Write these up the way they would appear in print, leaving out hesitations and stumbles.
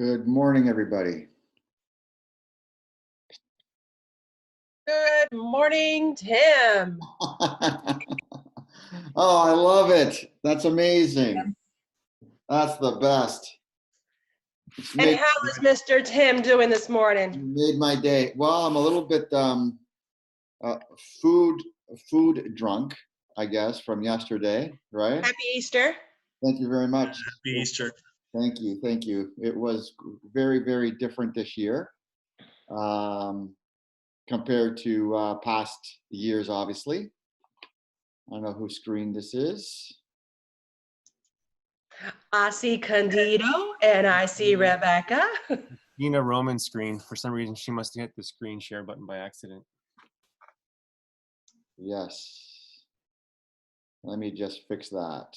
Good morning, everybody. Good morning, Tim. Oh, I love it. That's amazing. That's the best. And how is Mr. Tim doing this morning? Made my day. Well, I'm a little bit food drunk, I guess, from yesterday, right? Happy Easter. Thank you very much. Happy Easter. Thank you. Thank you. It was very, very different this year compared to past years, obviously. I don't know whose screen this is. I see Candido and I see Rebecca. Gina Roman's screen. For some reason, she must have hit the screen share button by accident. Yes. Let me just fix that.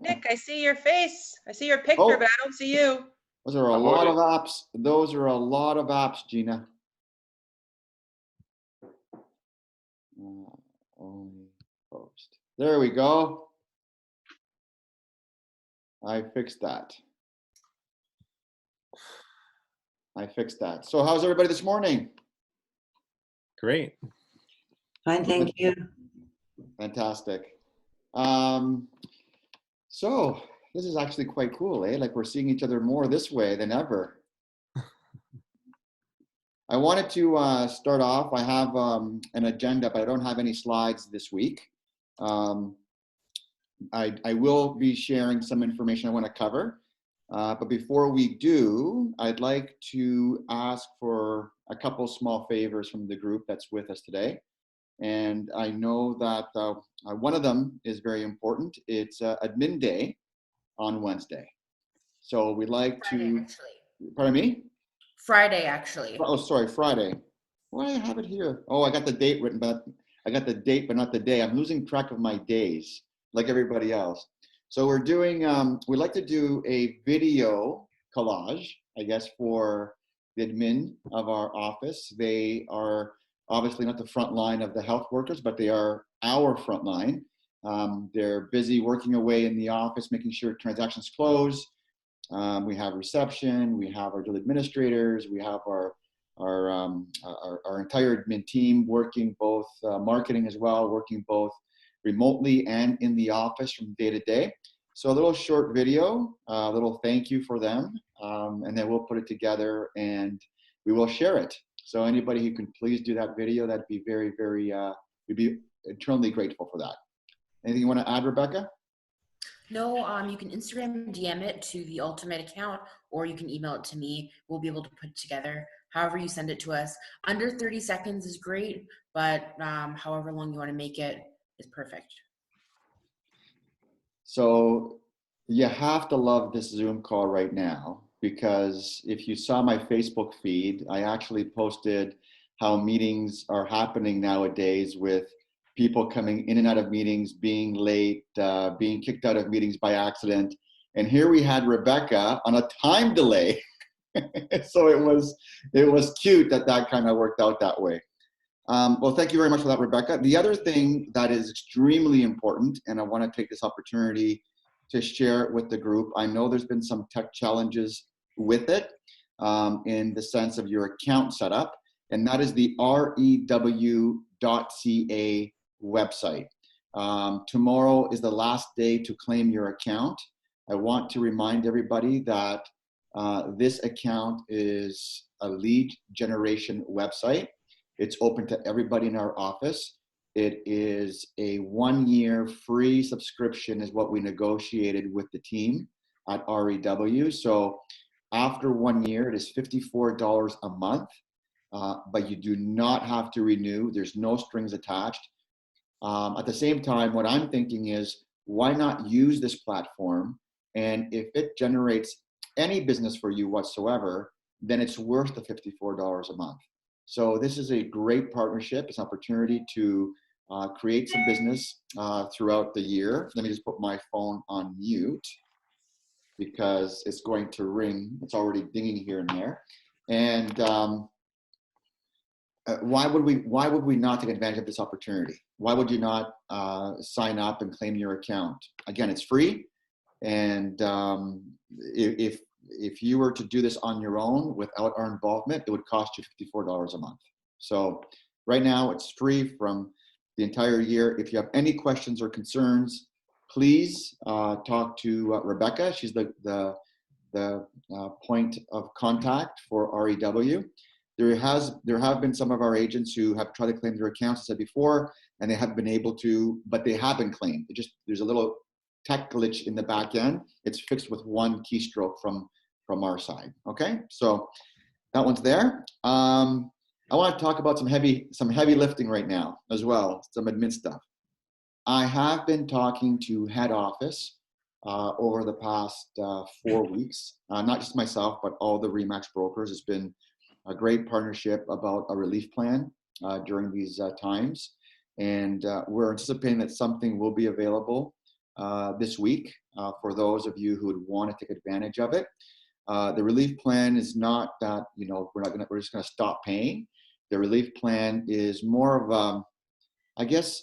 Nick, I see your face. I see your picture, but I don't see you. Those are a lot of apps. Those are a lot of apps, Gina. Only post. There we go. I fixed that. So how's everybody this morning? Great. Fine, thank you. Fantastic. So this is actually quite cool, eh? Like we're seeing each other more this way than ever. I wanted to start off. I have an agenda, but I don't have any slides this week. I will be sharing some information I want to cover. But before we do, I'd like to ask for a couple small favors from the group that's with us today. And I know that one of them is very important. It's Admin Day on Wednesday. So we'd like to, pardon me? Friday, actually. Oh, sorry, Friday. Why do I have it here? Oh, I got the date written, but I got the date, but not the day. I'm losing track of my days, like everybody else. So we're doing, we'd like to do a video collage, I guess, for the admin of our office. They are obviously not the front line of the health workers, but they are our front line. They're busy working away in the office, making sure transactions close. We have reception, we have our dual administrators, we have our entire admin team working both marketing as well, working both remotely and in the office from day to day. So a little short video, a little thank you for them, and then we'll put it together and we will share it. So anybody who can please do that video, that'd be very, very, we'd be eternally grateful for that. Anything you want to add, Rebecca? No, you can Instagram DM it to the Ultimate account, or you can email it to me. We'll be able to put it together. However you send it to us. Under 30 seconds is great, but however long you want to make it is perfect. So you have to love this Zoom call right now, because if you saw my Facebook feed, I actually posted how meetings are happening nowadays with people coming in and out of meetings, being late, being kicked out of meetings by accident. And here we had Rebecca on a time delay. So it was cute that kind of worked out that way. Well, thank you very much for that, Rebecca. The other thing that is extremely important, and I want to take this opportunity to share it with the group. I know there's been some tech challenges with it in the sense of your account setup, and that is the rew.ca website. Tomorrow is the last day to claim your account. I want to remind everybody that this account is a lead generation website. It's open to everybody in our office. It is a 1-year free subscription is what we negotiated with the team at REW. So after 1 year, it is $54 a month, but you do not have to renew. There's no strings attached. At the same time, what I'm thinking is, why not use this platform? And if it generates any business for you whatsoever, then it's worth the $54 a month. So this is a great partnership. It's an opportunity to create some business throughout the year. Let me just put my phone on mute because it's going to ring. It's already dinging here and there. And why would we not take advantage of this opportunity? Why would you not sign up and claim your account? Again, it's free. And if you were to do this on your own without our involvement, it would cost you $54 a month. So right now it's free from the entire year. If you have any questions or concerns, please talk to Rebecca. She's the point of contact for REW. There have been some of our agents who have tried to claim their accounts, as I said before, and they haven't been able to, but they have been claimed. There's a little tech glitch in the back end. It's fixed with one keystroke from our side. Okay, so that one's there. I want to talk about some heavy lifting right now as well, some admin stuff. I have been talking to head office over the past 4 weeks, not just myself, but all the RE/MAX brokers. It's been a great partnership about a relief plan during these times. And we're anticipating that something will be available this week for those of you who would want to take advantage of it. The relief plan is not that, we're just gonna stop paying. The relief plan is more of I guess,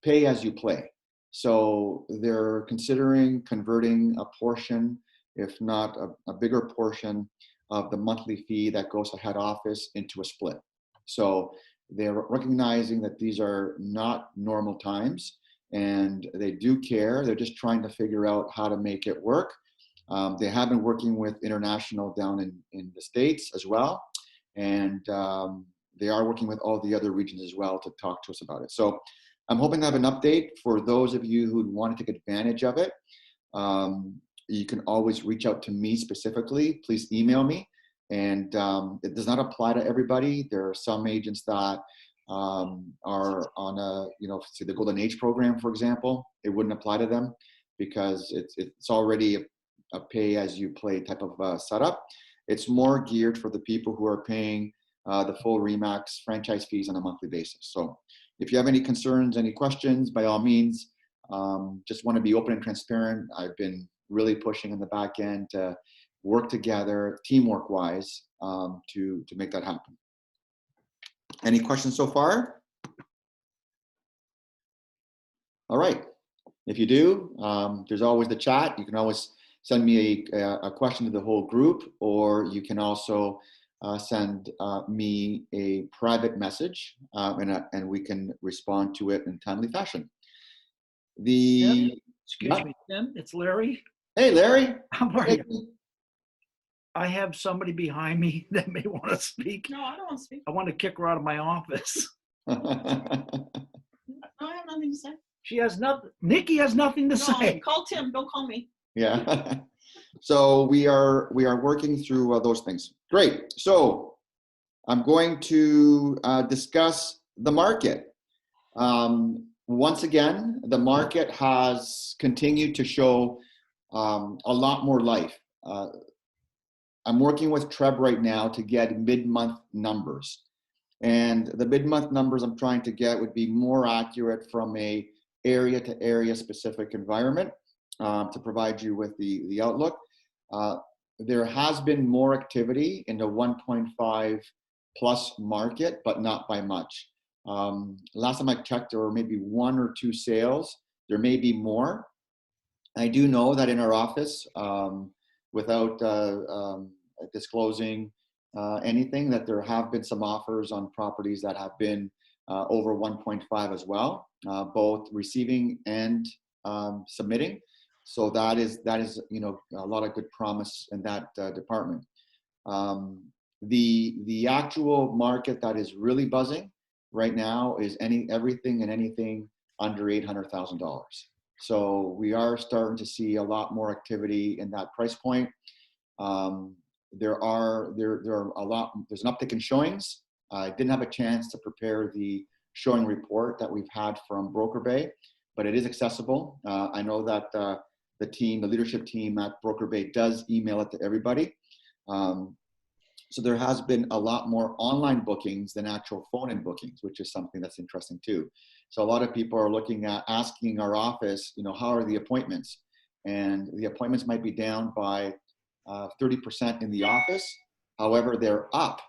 pay as you play. So they're considering converting a portion, if not a bigger portion, of the monthly fee that goes to head office into a split. So they're recognizing that these are not normal times, and they do care. They're just trying to figure out how to make it work. They have been working with International down in the States as well. And they are working with all the other regions as well to talk to us about it. So I'm hoping to have an update for those of you who want to take advantage of it. You can always reach out to me specifically. Please email me. And it does not apply to everybody. There are some agents that are on say the Golden Age program, for example. It wouldn't apply to them because it's already a pay as you play type of setup. It's more geared for the people who are paying the full RE/MAX franchise fees on a monthly basis. So if you have any concerns, any questions, by all means, just want to be open and transparent. I've been really pushing in the back end to work together, teamwork wise, to make that happen. Any questions so far? All right. If you do, there's always the chat. You can always send me a question to the whole group, or you can also send me a private message, and we can respond to it in timely fashion. Tim? Excuse me, Tim, it's Larry. Hey, Larry. How are you? I have somebody behind me that may want to speak. No, I don't want to speak. I want to kick her out of my office. No, I have nothing to say. She has nothing. Nikki has nothing to say. Call Tim. Don't call me. Yeah. So we are working through those things. Great. So I'm going to discuss the market. Once again, the market has continued to show a lot more life. I'm working with Treb right now to get mid-month numbers. And the mid-month numbers I'm trying to get would be more accurate from a area to area specific environment to provide you with the outlook. There has been more activity in the 1.5 plus market, but not by much. Last time I checked, there were maybe 1 or 2 sales. There may be more. I do know that in our office, without disclosing anything, that there have been some offers on properties that have been over 1.5 as well, both receiving and submitting. So that is a lot of good promise in that department. The actual market that is really buzzing right now is everything and anything under $800,000. So we are starting to see a lot more activity in that price point. There's an uptick in showings. I didn't have a chance to prepare the showing report that we've had from Broker Bay, but it is accessible. I know that the leadership team at Broker Bay does email it to everybody. So there has been a lot more online bookings than actual phone-in bookings, which is something that's interesting too. So a lot of people are looking at asking our office, how are the appointments? And the appointments might be down by 30% in the office. However, they're up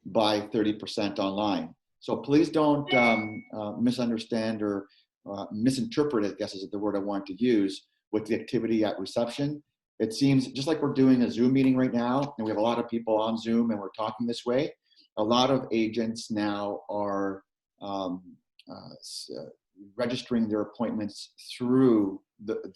by 30% online. So please don't misunderstand or misinterpret, I guess is the word I want to use, with the activity at reception. It seems just like we're doing a Zoom meeting right now, and we have a lot of people on Zoom and we're talking this way. A lot of agents now are registering their appointments through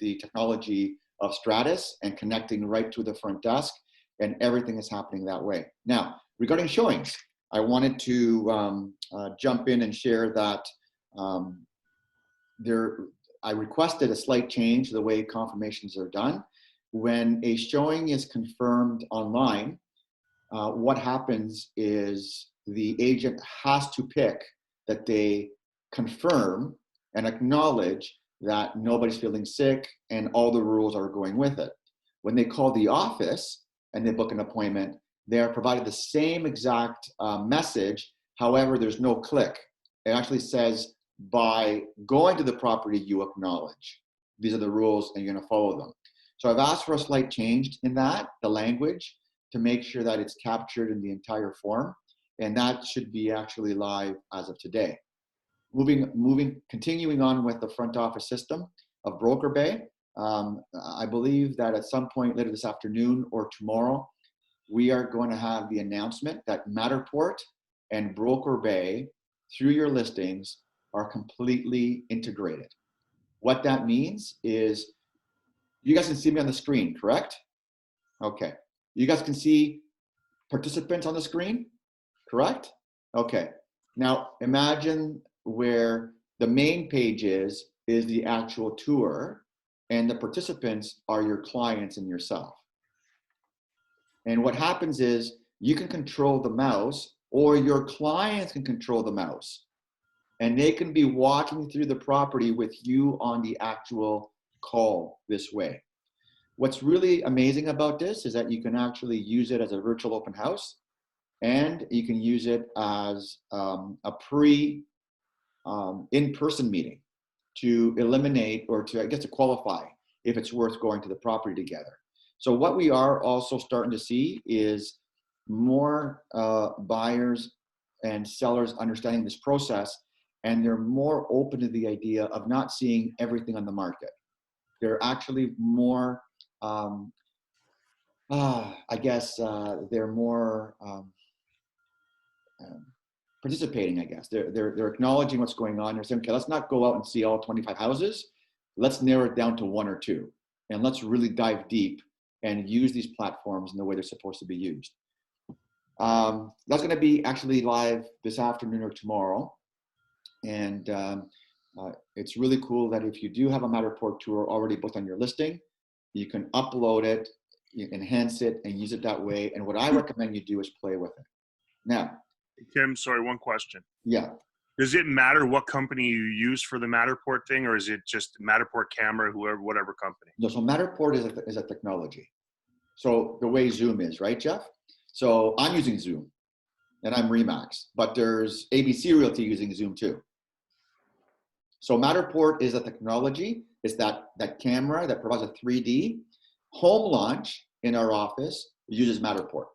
the technology of Stratus and connecting right to the front desk, and everything is happening that way. Now, regarding showings, I wanted to jump in and share that I requested a slight change to the way confirmations are done. When a showing is confirmed online, what happens is the agent has to pick that they confirm and acknowledge that nobody's feeling sick and all the rules are going with it. When they call the office and they book an appointment, they are provided the same exact message. However, there's no click. It actually says, by going to the property, you acknowledge. These are the rules and you're gonna follow them. So I've asked for a slight change in that, the language, to make sure that it's captured in the entire form. And that should be actually live as of today. Continuing on with the front office system of Broker Bay, I believe that at some point later this afternoon or tomorrow, we are going to have the announcement that Matterport and Broker Bay, through your listings, are completely integrated. What that means is, you guys can see me on the screen, correct? Okay. You guys can see participants on the screen, correct? Okay. Now imagine where the main page is the actual tour, and the participants are your clients and yourself. And what happens is you can control the mouse, or your clients can control the mouse, and they can be walking through the property with you on the actual call this way. What's really amazing about this is that you can actually use it as a virtual open house, and you can use it as a in-person meeting to eliminate, or to, I guess, to qualify if it's worth going to the property together. So what we are also starting to see is more buyers and sellers understanding this process, and they're more open to the idea of not seeing everything on the market. They're actually more, I guess, they're more participating, I guess. They're acknowledging what's going on. They're saying, okay, let's not go out and see all 25 houses. Let's narrow it down to 1 or 2. And let's really dive deep and use these platforms in the way they're supposed to be used. That's gonna be actually live this afternoon or tomorrow. And it's really cool that if you do have a Matterport tour already booked on your listing, you can upload it, you enhance it, and use it that way. And what I recommend you do is play with it. Now, Tim, sorry, one question. yeah. Does it matter what company you use for the Matterport thing, or is it just Matterport camera, whoever, whatever company? No, so Matterport is a technology. So the way Zoom is, right, Jeff? So I'm using Zoom, and I'm Remax, but there's ABC Realty using Zoom too. So Matterport is a technology. It's that camera that provides a 3D. Home Launch in our office uses Matterport.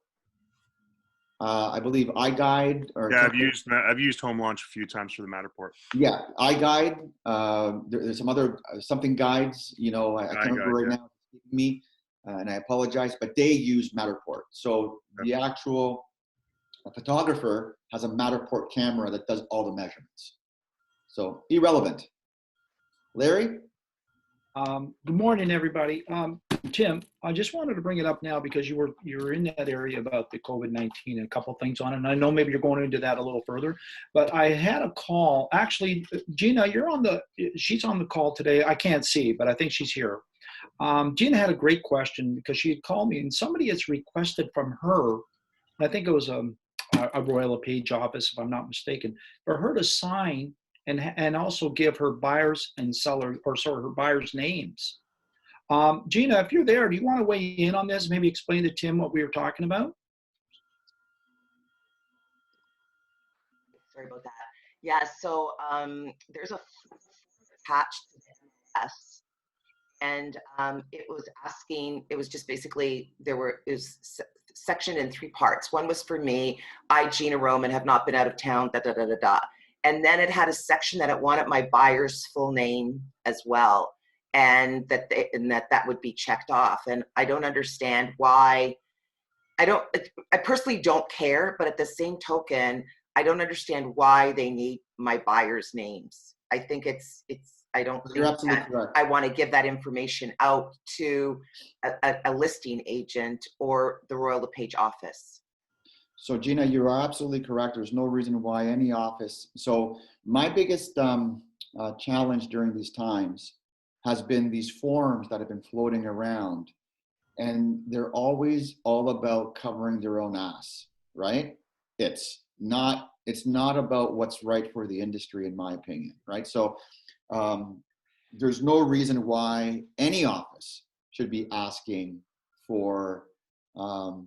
I believe iGuide, or Yeah, I've used Home Launch a few times for the Matterport. yeah, iGuide. There's some other something guides. You know, I can't remember right now. Me, and I apologize, but they use Matterport. So the actual photographer has a Matterport camera that does all the measurements. So irrelevant. Larry? Good morning, everybody. Tim, I just wanted to bring it up now because you were in that area about the COVID-19 and a couple things on it. And I know maybe you're going into that a little further, but I had a call. Actually, Gina, she's on the call today. I can't see, but I think she's here. Gina had a great question because she had called me, and somebody has requested from her, I think it was a Royal LePage office, if I'm not mistaken, for her to sign and also give her buyers and seller, or sorry, her buyers' names. Gina, if you're there, do you want to weigh in on this? Maybe explain to Tim what we were talking about? Sorry about that. Yeah, so there's a attached to this, and it was asking, it was just basically, it was sectioned in 3 parts. One was for me, I, Gina Roman, have not been out of town, da, da, da, da, da. And then it had a section that it wanted my buyer's full name as well. and that would be checked off. And I don't understand why. I personally don't care, but at the same token, I don't understand why they need my buyers' names. I think I don't You're think absolutely that correct. I want to give that information out to a listing agent or the Royal LePage office. So Gina, you are absolutely correct. There's no reason why any office. So my biggest challenge during these times has been these forms that have been floating around, and they're always all about covering their own ass, right? It's not about what's right for the industry, in my opinion, right? So there's no reason why any office should be asking for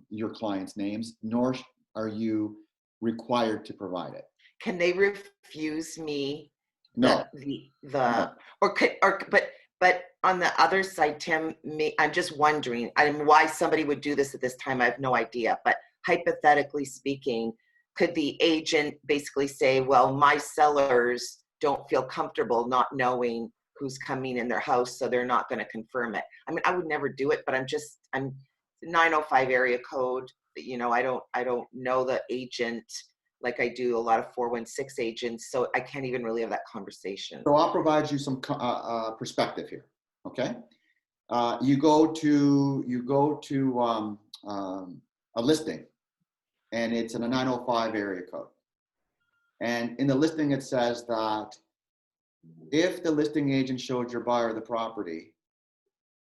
your clients' names, nor are you required to provide it. Can they refuse me No. no. But on the other side, Tim, I'm just wondering, why somebody would do this at this time. I have no idea. But hypothetically speaking, could the agent basically say, well, my sellers don't feel comfortable not knowing who's coming in their house, so they're not going to confirm it? I mean, I would never do it, but I'm 905 area code. You know, I don't know the agent like I do a lot of 416 agents, so I can't even really have that conversation. So I'll provide you some perspective here. Okay, you go to a listing, and it's in a 905 area code, and in the listing it says that if the listing agent showed your buyer the property,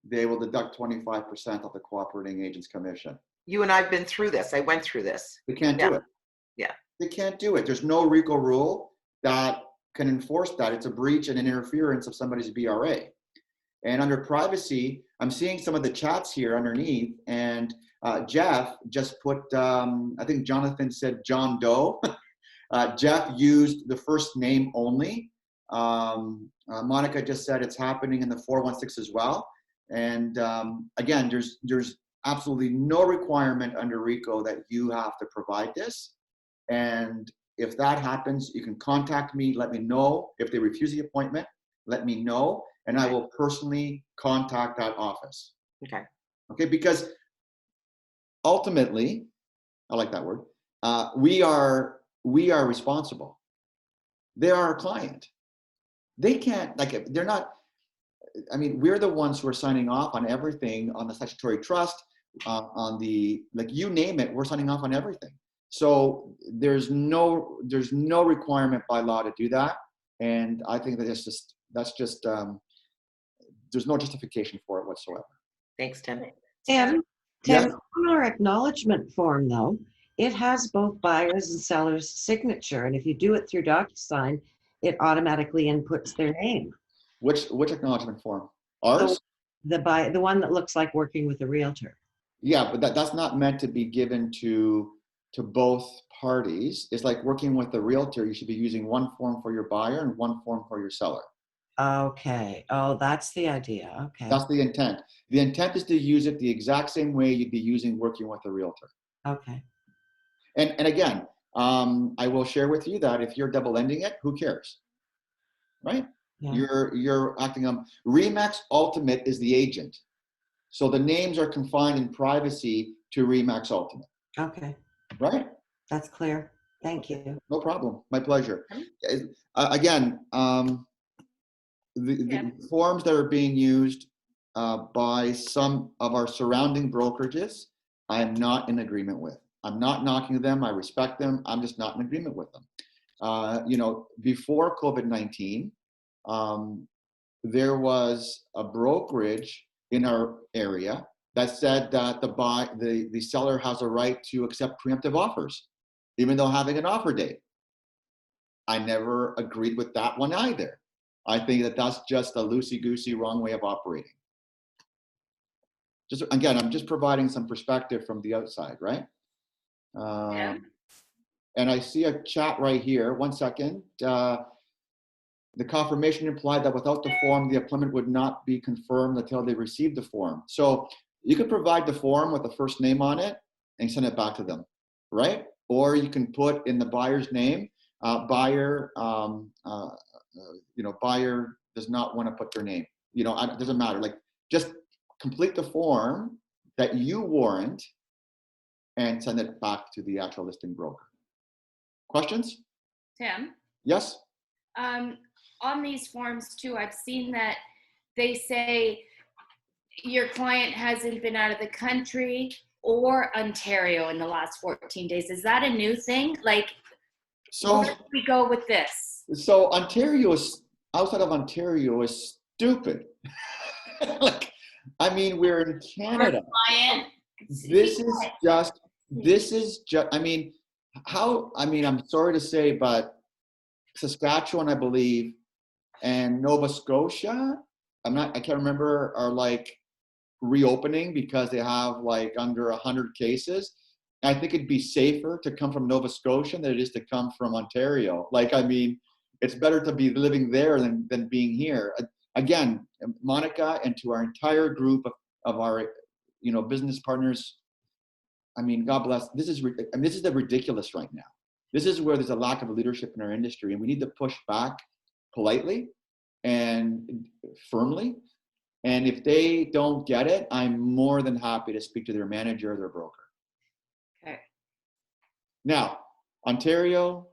they will deduct 25% of the cooperating agent's commission. You and I've been through this. I went through this. They can't do it. Yeah. They can't do it. There's no RICO rule that can enforce that. It's a breach and an interference of somebody's BRA. And under privacy, I'm seeing some of the chats here underneath, and Jeff just put, I think Jonathan said John Doe. Jeff used the first name only. Monica just said it's happening in the 416 as well. And again, there's absolutely no requirement under RICO that you have to provide this. And if that happens, you can contact me, let me know. If they refuse the appointment, let me know, and I will personally contact that office. Okay. Okay, because ultimately, I like that word, we are responsible. They're our client. They can't, like, they're not, I mean, we're the ones who are signing off on everything, on the statutory trust, on the, like, you name it, we're signing off on everything. So there's no requirement by law to do that. And I think that that's just there's no justification for it whatsoever. Thanks, Tim. Tim, Yes? on our acknowledgement form, though, it has both buyer's and seller's signature. And if you do it through DocuSign, it automatically inputs their name. Which acknowledgement form? Ours? The one that looks like working with a realtor. Yeah, but that's not meant to be given to both parties. It's like working with a realtor. You should be using one form for your buyer and one form for your seller. Okay. Oh, that's the idea. Okay. That's the intent. The intent is to use it the exact same way you'd be using working with a realtor. Okay. And again, I will share with you that if you're double ending it, who cares, right? Yeah. You're acting on Remax Ultimate is the agent, so the names are confined in privacy to Remax Ultimate. Okay. Right? That's clear. Thank you. No problem. My pleasure. Again, the forms that are being used by some of our surrounding brokerages, I am not in agreement with. I'm not knocking them. I respect them. I'm just not in agreement with them. You know, before COVID-19, there was a brokerage in our area that said that the seller has a right to accept preemptive offers, even though having an offer date. I never agreed with that one either. I think that that's just a loosey-goosey, wrong way of operating. Just again, I'm just providing some perspective from the outside, right? And I see a chat right here. 1 second. The confirmation implied that without the form, the appointment would not be confirmed until they received the form. So you could provide the form with the first name on it and send it back to them, right? Or you can put in the buyer's name, buyer, buyer does not want to put their name. you know, it doesn't matter. Like, just complete the form that you warrant and send it back to the actual listing broker. Questions? Tim, Yes? on these forms too, I've seen that they say your client hasn't been out of the country or Ontario in the last 14 days. Is that a new thing? Like, So, where do we go with this? so Ontario is, outside of Ontario is stupid. Like, I mean, we're in Canada. Client, This is just, I mean, I'm sorry to say, but Saskatchewan, I believe, and Nova Scotia, I can't remember, are like reopening because they have like under 100 cases. I think it'd be safer to come from Nova Scotia than it is to come from Ontario. Like, I mean, it's better to be living there than being here. Again, Monica, and to our entire group of our, you know, business partners, I mean, God bless. This is the ridiculous right now. This is where there's a lack of leadership in our industry, and we need to push back politely and firmly. And if they don't get it, I'm more than happy to speak to their manager or their broker. Okay. Now, Ontario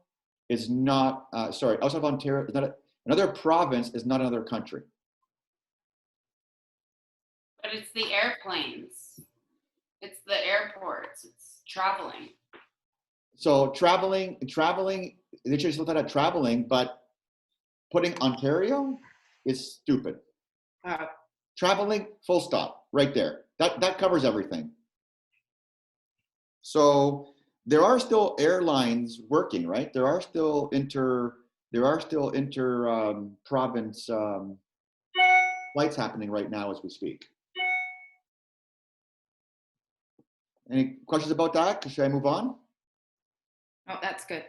is not, outside of Ontario, is not another province is not another country. But it's the airplanes. It's the airports. It's traveling. So traveling, they just looked at traveling, but putting Ontario is stupid. Traveling, full stop, right there. That covers everything. So there are still airlines working, right? There are still province flights happening right now as we speak. Any questions about that? Should I move on? Oh, that's good.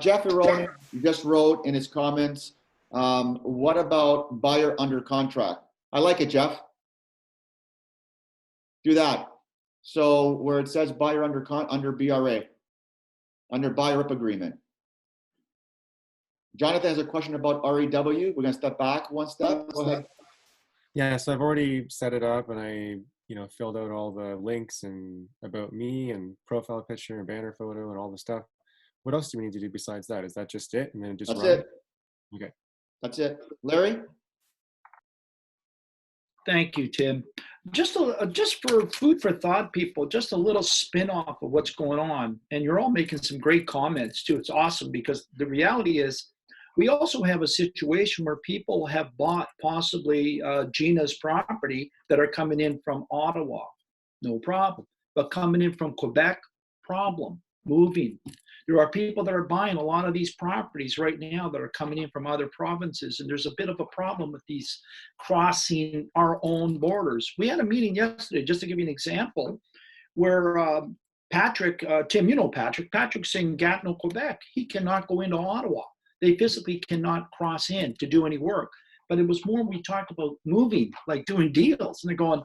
Jeff Aroni just wrote in his comments, what about buyer under contract? I like it, Jeff. Do that. So where it says buyer under BRA, under buyer up agreement. Jonathan has a question about REW. We're gonna step back one step. Go ahead. Yeah, so I've already set it up, and I, filled out all the links and about me and profile picture and banner photo and all the stuff. What else do we need to do besides that? Is that just it? And then just That's run? it. Okay. That's it. Larry? Thank you, Tim. Just for food for thought, people, just a little spin off of what's going on. And you're all making some great comments too. It's awesome because the reality is we also have a situation where people have bought possibly Gina's property that are coming in from Ottawa. No problem. But coming in from Quebec, problem. Moving. There are people that are buying a lot of these properties right now that are coming in from other provinces, and there's a bit of a problem with these crossing our own borders. We had a meeting yesterday, just to give you an example, where Patrick, Tim, you know Patrick's in Gatineau, Quebec. He cannot go into Ottawa. They physically cannot cross in to do any work. But it was more we talked about moving, like doing deals, and they're going,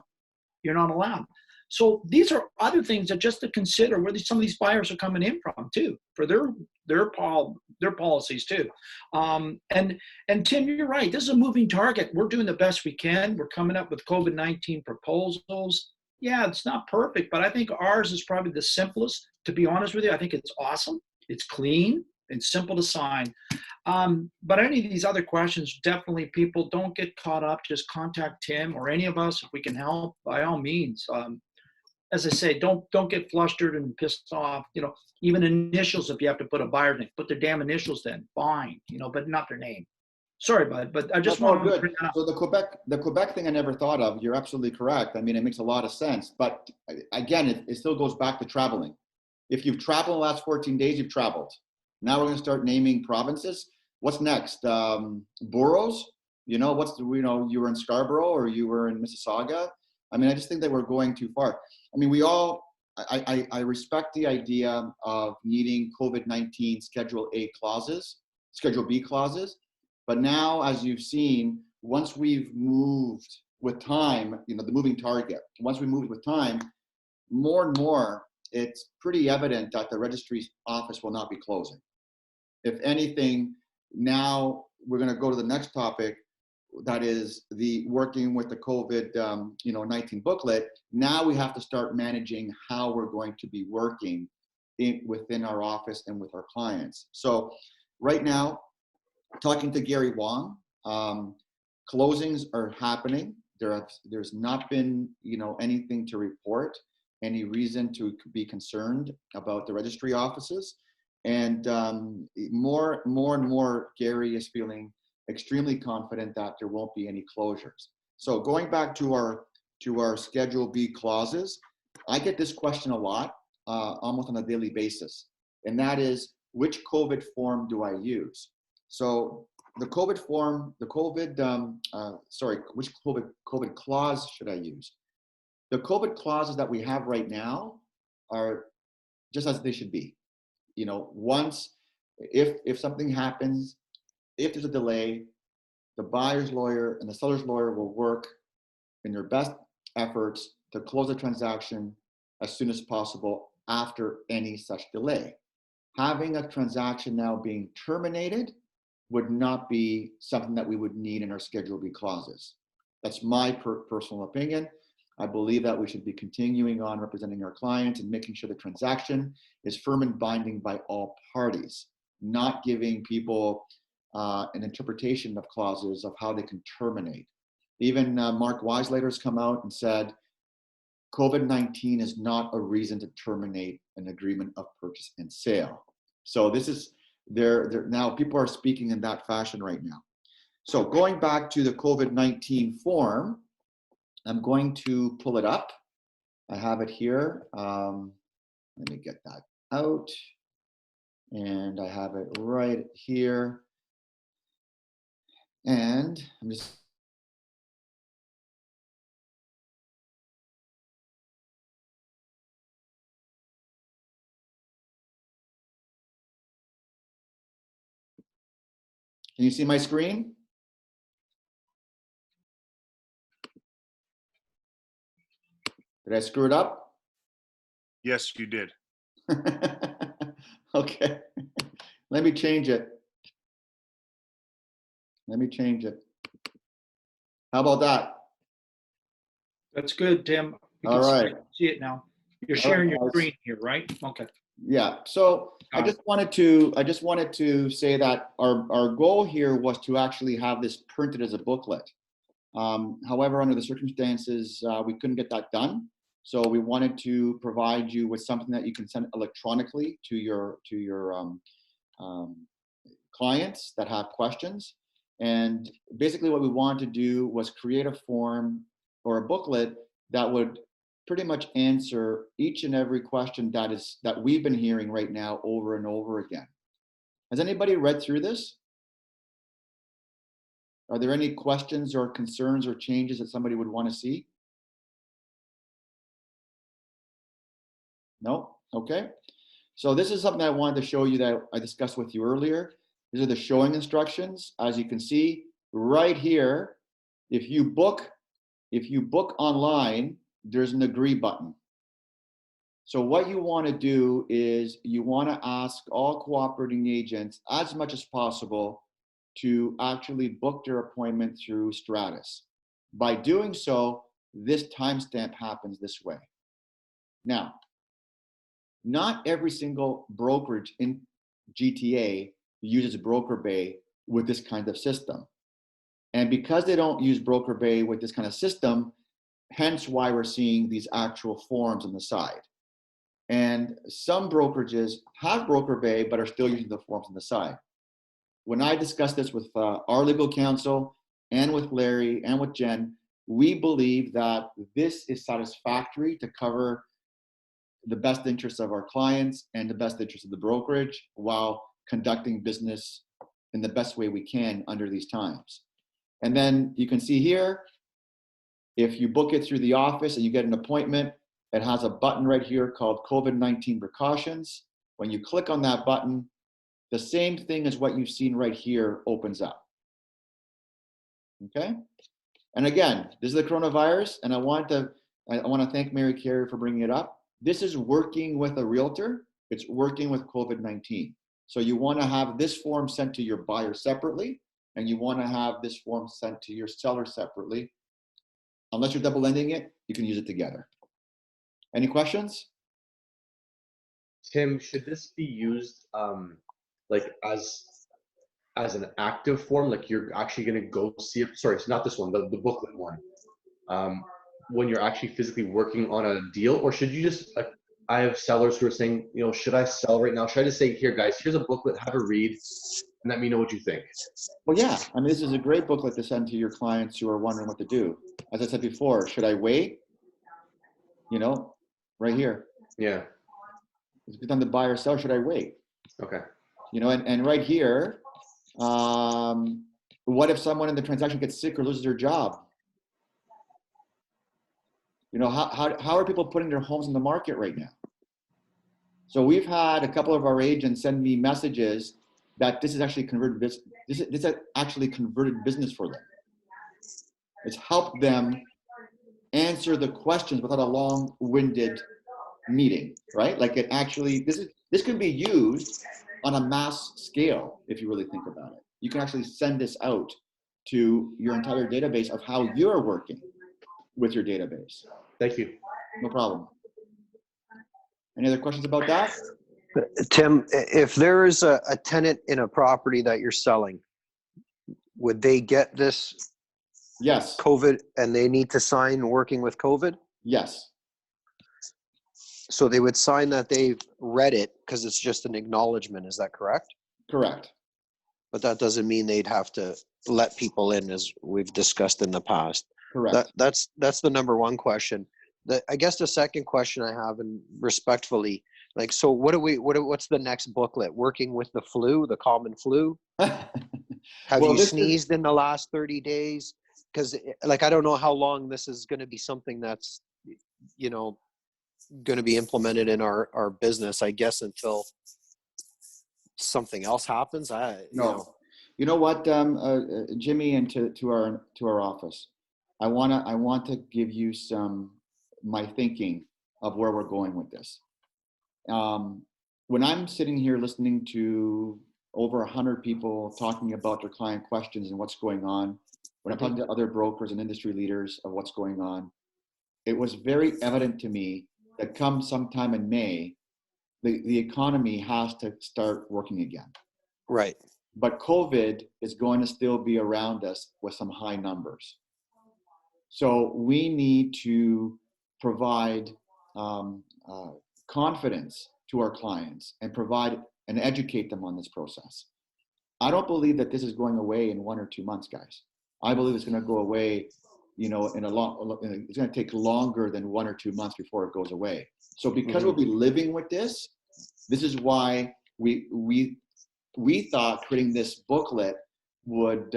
you're not allowed. So these are other things that just to consider where some of these buyers are coming in from too, for their policies too. And Tim, you're right. This is a moving target. We're doing the best we can. We're coming up with COVID-19 proposals. Yeah, it's not perfect, but I think ours is probably the simplest. To be honest with you, I think it's awesome. It's clean and simple to sign. But any of these other questions, definitely people don't get caught up. Just contact Tim or any of us if we can help, by all means. As I say, don't get flustered and pissed off. Even initials, if you have to put a buyer name, put their damn initials then, fine, but not their name. Sorry, bud, but I just want to bring that up. So the Quebec thing I never thought of. You're absolutely correct. I mean, it makes a lot of sense. But again, it still goes back to traveling. If you've traveled the last 14 days, you've traveled. Now we're going to start naming provinces. What's next? Boroughs? You were in Scarborough or you were in Mississauga. I mean, I just think that we're going too far. I mean, I respect the idea of needing COVID-19 Schedule A clauses, Schedule B clauses. But now, as you've seen, once we've moved with time, the moving target, once we moved with time, more and more, it's pretty evident that the registry's office will not be closing. If anything, now we're going to go to the next topic. that is the working with the COVID 19 booklet. Now we have to start managing how we're going to be working within our office and with our clients. So right now, talking to Gary Wong, closings are happening. There's not been anything to report, any reason to be concerned about the registry offices. And more and more, Gary is feeling extremely confident that there won't be any closures. So going back to our Schedule B clauses, I get this question a lot, almost on a daily basis, and that is, which COVID form do I use? So the COVID form, which COVID clause should I use? The COVID clauses that we have right now are just as they should be. Once, if something happens, if there's a delay, the buyer's lawyer and the seller's lawyer will work in their best efforts to close the transaction as soon as possible after any such delay. Having a transaction now being terminated would not be something that we would need in our Schedule B clauses. That's my personal opinion. I believe that we should be continuing on representing our clients and making sure the transaction is firm and binding by all parties, not giving people an interpretation of clauses of how they can terminate. Even Mark Weislater has come out and said, COVID-19 is not a reason to terminate an agreement of purchase and sale. So this is, now people are speaking in that fashion right now. So going back to the COVID-19 form, I'm going to pull it up. I have it here. Let me get that out. And I have it right here. And I'm just Can you see my screen? Did I screw it up? Yes, you did. Okay. Let me change it. Let me change it. How about that? That's good, Tim. All right. I can see it now. You're All sharing right, your guys. screen here, right? Okay. Yeah. So I just wanted to say that our goal here was to actually have this printed as a booklet. However, under the circumstances, we couldn't get that done. So we wanted to provide you with something that you can send electronically to your clients that have questions. And basically what we wanted to do was create a form or a booklet that would pretty much answer each and every question that we've been hearing right now over and over again. Has anybody read through this? Are there any questions or concerns or changes that somebody would want to see? No? Okay. So this is something I wanted to show you that I discussed with you earlier. These are the showing instructions. As you can see right here, if you book online, there's an agree button. So what you want to do is you want to ask all cooperating agents as much as possible to actually book their appointment through Stratus. By doing so, this timestamp happens this way. Now, not every single brokerage in GTA uses Broker Bay with this kind of system. And because they don't use Broker Bay with this kind of system, hence why we're seeing these actual forms on the side. And some brokerages have Broker Bay, but are still using the forms on the side. When I discussed this with our legal counsel and with Larry and with Jen, we believe that this is satisfactory to cover the best interests of our clients and the best interests of the brokerage while conducting business in the best way we can under these times. And then you can see here, if you book it through the office and you get an appointment, it has a button right here called COVID-19 precautions. When you click on that button, the same thing as what you've seen right here opens up. Okay? And again, this is the coronavirus, and I want to thank Mary Carey for bringing it up. This is working with a realtor. It's working with COVID-19. So you want to have this form sent to your buyer separately and you want to have this form sent to your seller separately, unless you're double ending it, you can use it together. Any questions? Tim, should this be used like as an active form, like you're actually going to go see it? Sorry, it's not this one, the booklet one. When you're actually physically working on a deal, or should you just, like, I have sellers who are saying, you know, should I sell right now? Should I just say, here guys, here's a booklet, have a read, and let me know what you think? Well, yeah, I mean, this is a great booklet to send to your clients who are wondering what to do. As I said before, should I wait? You know, right here. Yeah. It's on the buyer seller, should I wait? Okay. You know, and right here, what if someone in the transaction gets sick or loses their job? You know, how are people putting their homes in the market right now? So we've had a couple of our agents send me messages that this is actually converted business. This is actually converted business for them. It's helped them answer the questions without a long-winded meeting, right? Like it actually, this can be used on a mass scale if you really think about it. You can actually send this out to your entire database of how you're working with your database. Thank you. No problem. Any other questions about that? Tim, if there is a tenant in a property that you're selling, would they get this Yes. COVID and they need to sign working with COVID? Yes. So they would sign that they've read it because it's just an acknowledgement. Is that correct? Correct. But that doesn't mean they'd have to let people in, as we've discussed in the past. Correct. That's the number one question. I guess the second question I have, and respectfully, like, so what's the next booklet? Working with the flu, the common flu? Have you sneezed in the last 30 days? Because, like, I don't know how long this is going to be something that's, you know, going to be implemented in our business, I guess, until something else happens. You know what, Jimmy, and to our office, I want to give you my thinking of where we're going with this. When I'm sitting here listening to over 100 people talking about their client questions and what's going on, when I'm talking to other brokers and industry leaders of what's going on, it was very evident to me that come sometime in May, the economy has to start working again. Right. But COVID is going to still be around us with some high numbers. So we need to provide confidence to our clients and provide and educate them on this process. I don't believe that this is going away in 1 or 2 months, guys. I believe it's going to go away, you know, it's going to take longer than 1 or 2 months before it goes away. So because we'll be living with this is why we thought creating this booklet would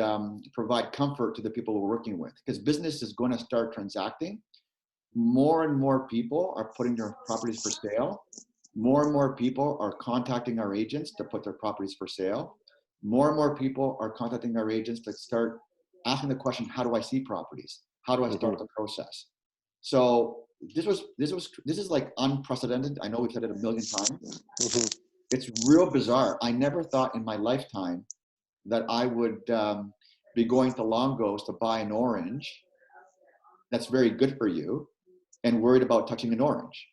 provide comfort to the people we're working with, because business is going to start transacting. More and more people are putting their properties for sale. More and more people are contacting our agents to put their properties for sale. More and more people are contacting our agents to start asking the question, how do I see properties? How do I start the process? So this is like unprecedented. I know we've said it a million times. It's real bizarre. I never thought in my lifetime that I would be going to Longo's to buy an orange that's very good for you and worried about touching an orange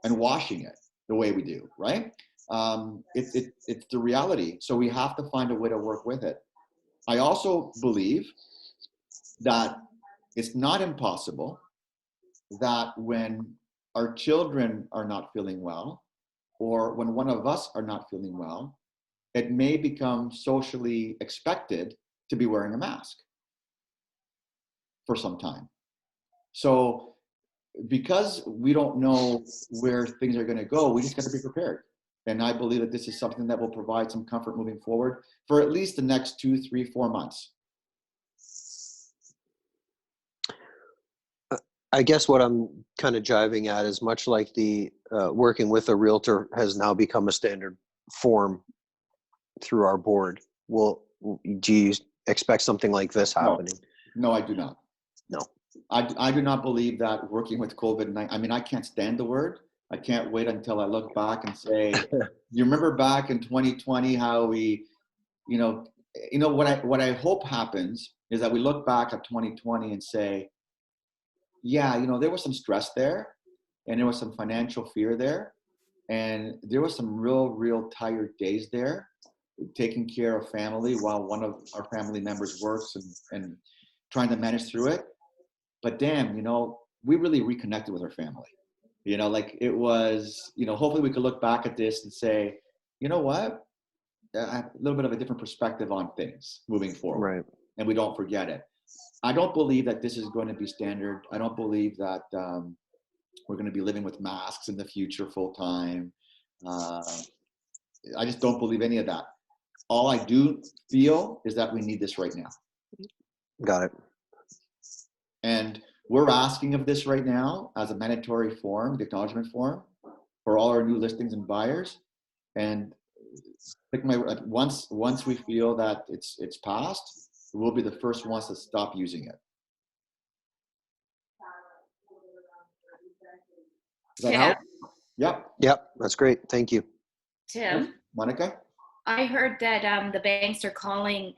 and washing it the way we do, right? It's the reality. So we have to find a way to work with it. I also believe that it's not impossible that when our children are not feeling well, or when one of us are not feeling well, it may become socially expected to be wearing a mask for some time. So because we don't know where things are going to go, we just got to be prepared. And I believe that this is something that will provide some comfort moving forward for at least the next 2, 3, 4 months. I guess what I'm kind of jiving at is much like the working with a realtor has now become a standard form through our board. Do you expect something like this happening? No, I do not. No. I do not believe that working with COVID-19, I mean, I can't stand the word. I can't wait until I look back and say, you remember back in 2020 how we, you know, you know, what I hope happens is that we look back at 2020 and say, yeah, you know, there was some stress there, and there was some financial fear there, and there was some real tired days there, taking care of family while one of our family members works and trying to manage through it. But damn, you know, we really reconnected with our family. You know, like it was, you know, hopefully we could look back at this and say, you know what, I have a little bit of a different perspective on things moving forward. Right. And we don't forget it. I don't believe that this is going to be standard. I don't believe that we're going to be living with masks in the future full time. I just don't believe any of that. All I do feel is that we need this right now. Got it. And we're asking of this right now as a mandatory form, the acknowledgement form, for all our new listings and buyers. And once we feel that it's passed, we'll be the first ones to stop using it. Does that help? Yep. Yep. That's great. Thank you. Tim, Monica? I heard that the banks are calling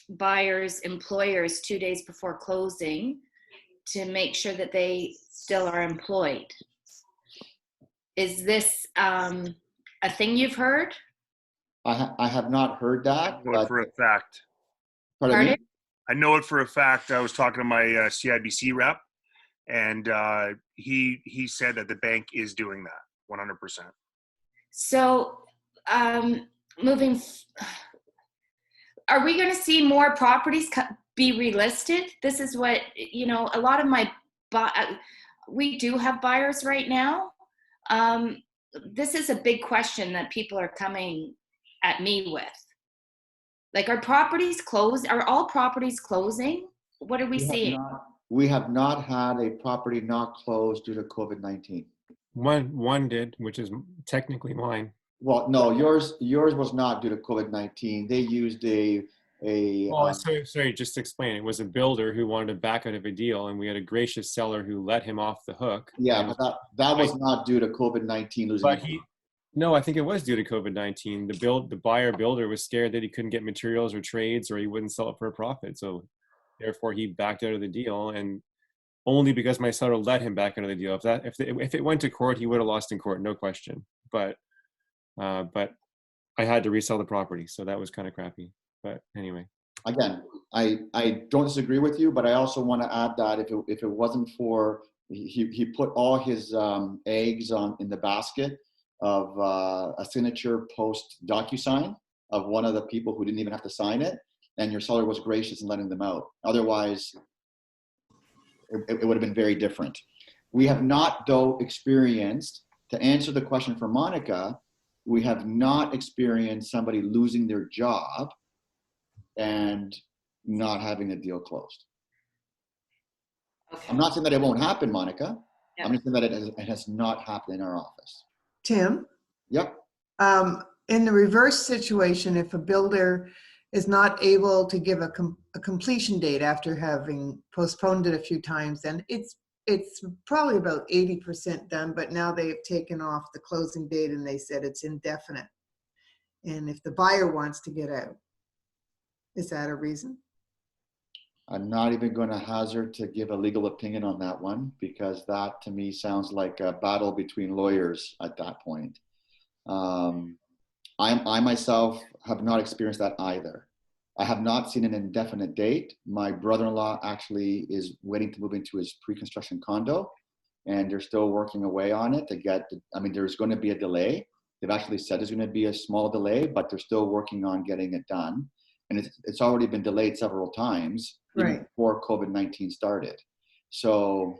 buyers' employers 2 days before closing to make sure that they still are employed. Is this a thing you've heard? I have not heard that. I know it for a fact. Pardon me? I know it for a fact. I was talking to my CIBC rep, and he said that the bank is doing that 100%. So are we going to see more properties be relisted? This is what, you know, a lot of we do have buyers right now. This is a big question that people are coming at me with. Like, are properties closed? Are all properties closing? What are we seeing? We have not had a property not closed due to COVID-19. One did, which is technically mine. Well, no, yours was not due to COVID-19. They used sorry, just to explain. It was a builder who wanted to back out of a deal, and we had a gracious seller who let him off the hook. Yeah, but that was not due to COVID-19 losing. No, I think it was due to COVID-19. The buyer builder was scared that he couldn't get materials or trades, or he wouldn't sell it for a profit. So therefore he backed out of the deal, and only because my seller let him back out of the deal. If it went to court, he would have lost in court, no question. But I had to resell the property, so that was kind of crappy. But anyway. Again, I don't disagree with you, but I also want to add that if it wasn't for he put all his eggs in the basket of a signature post DocuSign of one of the people who didn't even have to sign it, and your seller was gracious in letting them out. Otherwise, it would have been very different. We have not, though, experienced, to answer the question for Monica, we have not experienced somebody losing their job and not having a deal closed. Okay. I'm not saying that it won't happen, Monica. Yeah. I'm just saying that it has not happened in our office. Tim, Yep. in the reverse situation, if a builder is not able to give a completion date after having postponed it a few times, then it's probably about 80% done, but now they've taken off the closing date and they said it's indefinite. And if the buyer wants to get out, is that a reason? I'm not even going to hazard to give a legal opinion on that one, because that to me sounds like a battle between lawyers at that point. I myself have not experienced that either. I have not seen an indefinite date. My brother-in-law actually is waiting to move into his pre-construction condo, and they're still working away on it to get, there's going to be a delay. They've actually said there's going to be a small delay, but they're still working on getting it done. And it's already been delayed several times, Right, before COVID-19 started. So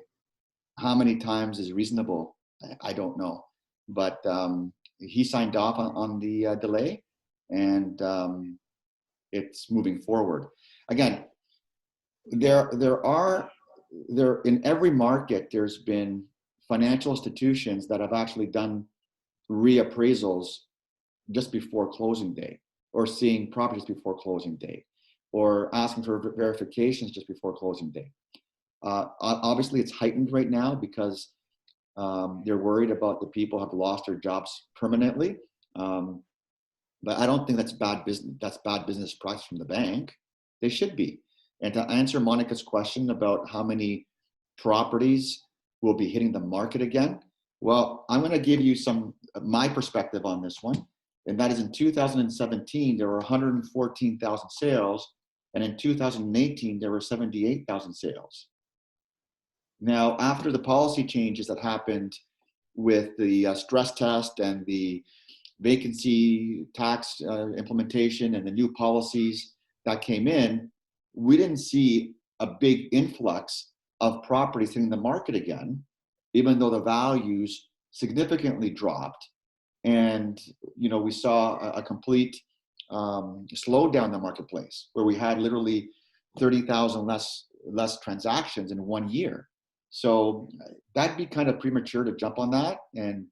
how many times is reasonable? I don't know. But he signed off on the delay, and it's moving forward. Again, there in every market, there's been financial institutions that have actually done reappraisals just before closing day, or seeing properties before closing date, or asking for verifications just before closing date. Obviously, it's heightened right now because they're worried about the people who have lost their jobs permanently. But I don't think that's bad business. That's bad business practice from the bank. They should be. And to answer Monica's question about how many properties will be hitting the market again, well, I'm going to give you my perspective on this one. And that is in 2017, there were 114,000 sales. And in 2018, there were 78,000 sales. Now, after the policy changes that happened with the stress test and the vacancy tax implementation and the new policies that came in, we didn't see a big influx of properties hitting the market again, even though the values significantly dropped. And, you know, we saw a complete slowdown in the marketplace where we had literally 30,000 less transactions in 1 year. So that'd be kind of premature to jump on that. And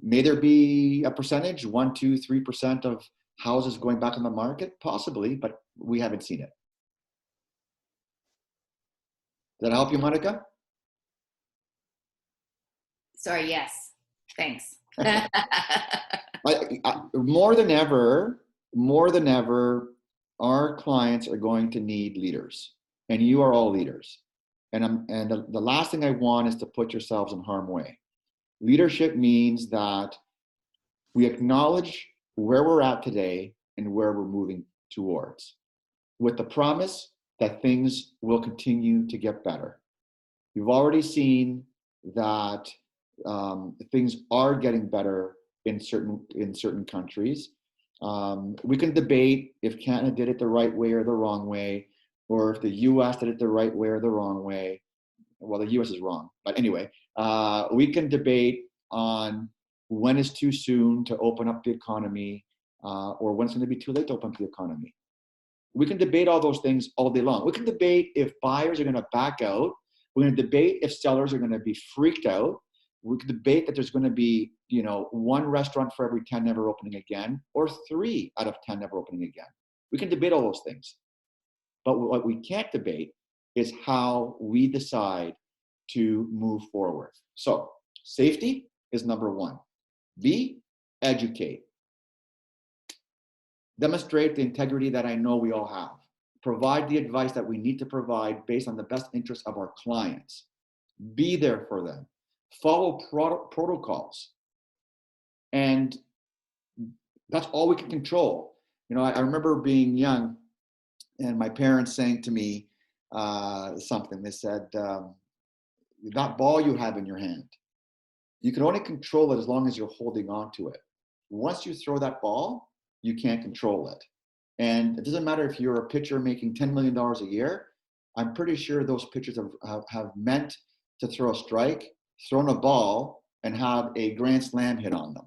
may there be a percentage, 1%, 2%, 3% of houses going back on the market? Possibly, but we haven't seen it. Did that help you, Monica? Sorry, yes. Thanks. More than ever, our clients are going to need leaders, and you are all leaders. And the last thing I want is to put yourselves in harm's way. Leadership means that we acknowledge where we're at today and where we're moving towards, with the promise that things will continue to get better. You've already seen that things are getting better in certain countries. We can debate if Canada did it the right way or the wrong way, or if the US did it the right way or the wrong way. Well, the US is wrong, but anyway, we can debate on when is too soon to open up the economy, or when it's going to be too late to open up the economy. We can debate all those things all day long. We can debate if buyers are going to back out. We're going to debate if sellers are going to be freaked out. We can debate that there's going to be, you know, 1 restaurant for every 10 never opening again, or 3 out of 10 never opening again. We can debate all those things. But what we can't debate is how we decide to move forward. So safety is number 1. B, educate. Demonstrate the integrity that I know we all have. Provide the advice that we need to provide based on the best interests of our clients. Be there for them. Follow protocols. And that's all we can control. You know, I remember being young and my parents saying to me something. They said, that ball you have in your hand, you can only control it as long as you're holding on to it. Once you throw that ball, you can't control it. And it doesn't matter if you're a pitcher making $10 million a year. I'm pretty sure those pitchers have meant to throw a strike, thrown a ball, and have a grand slam hit on them.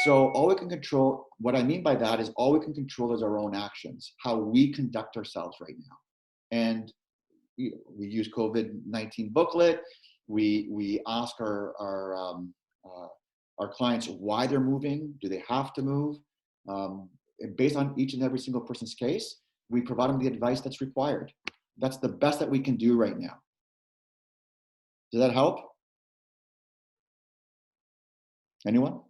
So all we can control, what I mean by that is all we can control is our own actions, how we conduct ourselves right now. And we use COVID-19 booklet. We ask our clients why they're moving. Do they have to move? Based on each and every single person's case, we provide them the advice that's required. That's the best that we can do right now. Does that help? Anyone?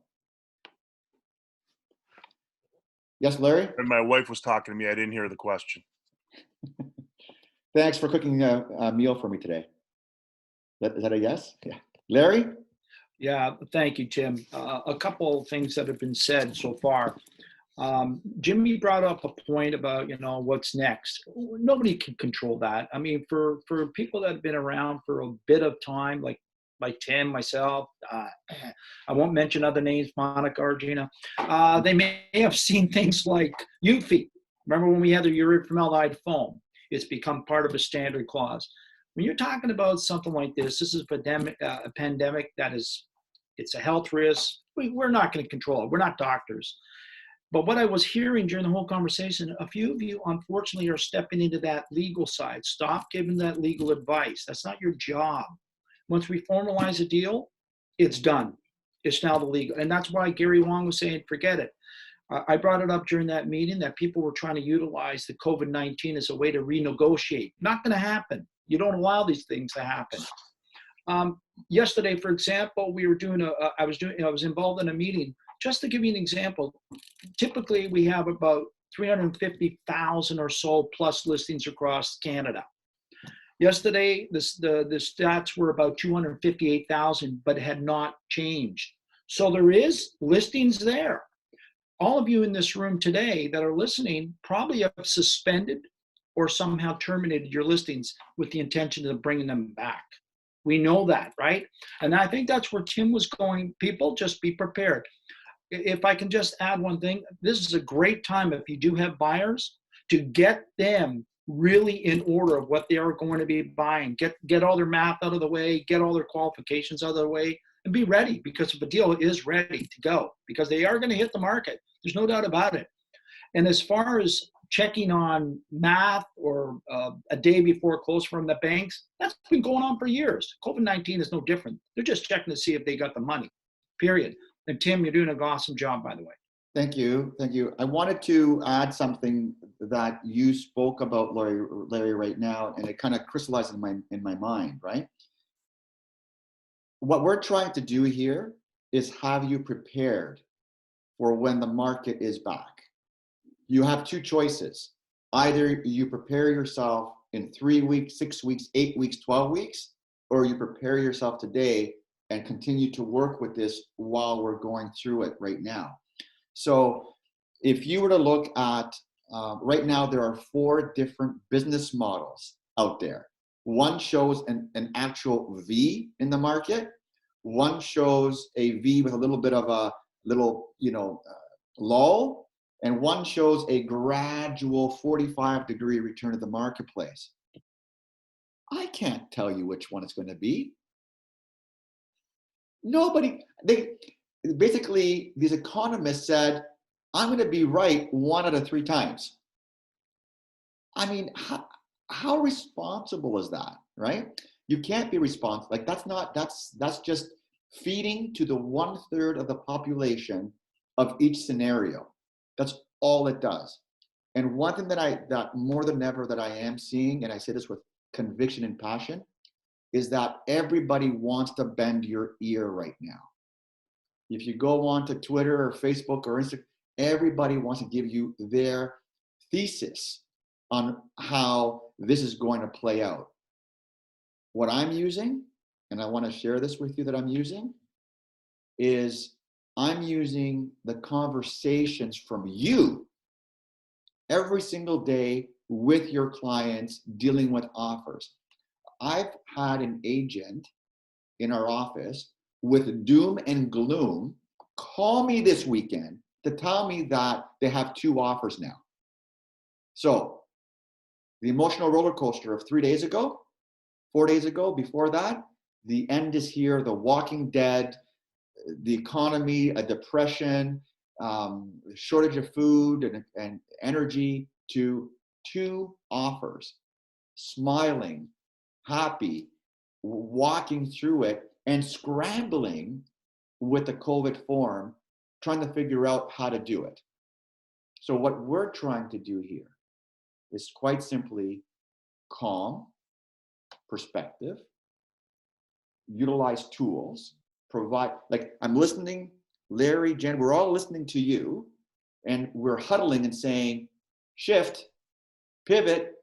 Yes, Larry? And my wife was talking to me. I didn't hear the question. Thanks for cooking a meal for me today. Is that a yes? Yeah. Larry? Yeah, thank you, Tim. A couple of things that have been said so far. Jimmy brought up a point about, you know, what's next. Nobody can control that. I mean, for people that have been around for a bit of time, like Tim, myself, I won't mention other names, Monica or Gina, they may have seen things like UFI. Remember when we had the urine formaldehyde foam? It's become part of a standard clause. When you're talking about something like this is a pandemic that is, it's a health risk. We're not going to control it. We're not doctors. But what I was hearing during the whole conversation, a few of you, unfortunately, are stepping into that legal side. Stop giving that legal advice. That's not your job. Once we formalize a deal, it's done. It's now the legal. And that's why Gary Wong was saying, forget it. I brought it up during that meeting that people were trying to utilize the COVID-19 as a way to renegotiate. Not going to happen. You don't allow these things to happen. Yesterday, for example, we were doing I was involved in a meeting just to give you an example, typically we have about 350,000 or so plus listings across Canada. Yesterday, the stats were about 258,000, but had not changed. So there is listings there. All of you in this room today that are listening probably have suspended or somehow terminated your listings with the intention of bringing them back. We know that, right? And I think that's where Tim was going. People, just be prepared. If I can just add one thing, this is a great time if you do have buyers to get them really in order of what they are going to be buying. Get all their math out of the way, get all their qualifications out of the way, and be ready, because if a deal is ready to go, because they are going to hit the market. There's no doubt about it. And as far as checking on math or a day before close from the banks, that's been going on for years. COVID-19 is no different. They're just checking to see if they got the money, period. And Tim, you're doing an awesome job, by the way. Thank you. Thank you. I wanted to add something that you spoke about, Larry, right now, and it kind of crystallized in my mind, right? What we're trying to do here is have you prepared for when the market is back. You have two choices. Either you prepare yourself in 3 weeks, 6 weeks, 8 weeks, 12 weeks, or you prepare yourself today and continue to work with this while we're going through it right now. So if you were to look at, right now there are 4 different business models out there. One shows an actual V in the market. One shows a V with a little bit of a lull. And one shows a gradual 45-degree return to the marketplace. I can't tell you which one it's going to be. Basically, these economists said, I'm going to be right 1 out of 3 times. I mean, how responsible is that, right? You can't be responsible. Like that's just feeding to the 1/3 of the population of each scenario. That's all it does. And one thing that more than ever that I am seeing, and I say this with conviction and passion, is that everybody wants to bend your ear right now. If you go on to Twitter or Facebook or Instagram, everybody wants to give you their thesis on how this is going to play out. What I'm using, and I want to share this with you that I'm using, is I'm using the conversations from you every single day with your clients dealing with offers. I've had an agent in our office with doom and gloom call me this weekend to tell me that they have 2 offers now. So the emotional roller coaster of 3 days ago, 4 days ago, before that, the end is here, the Walking Dead, the economy, a depression, shortage of food and energy, to 2 offers, smiling, happy, walking through it, and scrambling with the COVID form, trying to figure out how to do it. So what we're trying to do here is quite simply calm, perspective, utilize tools, provide, like I'm listening, Larry, Jen, we're all listening to you, and we're huddling and saying, shift, pivot,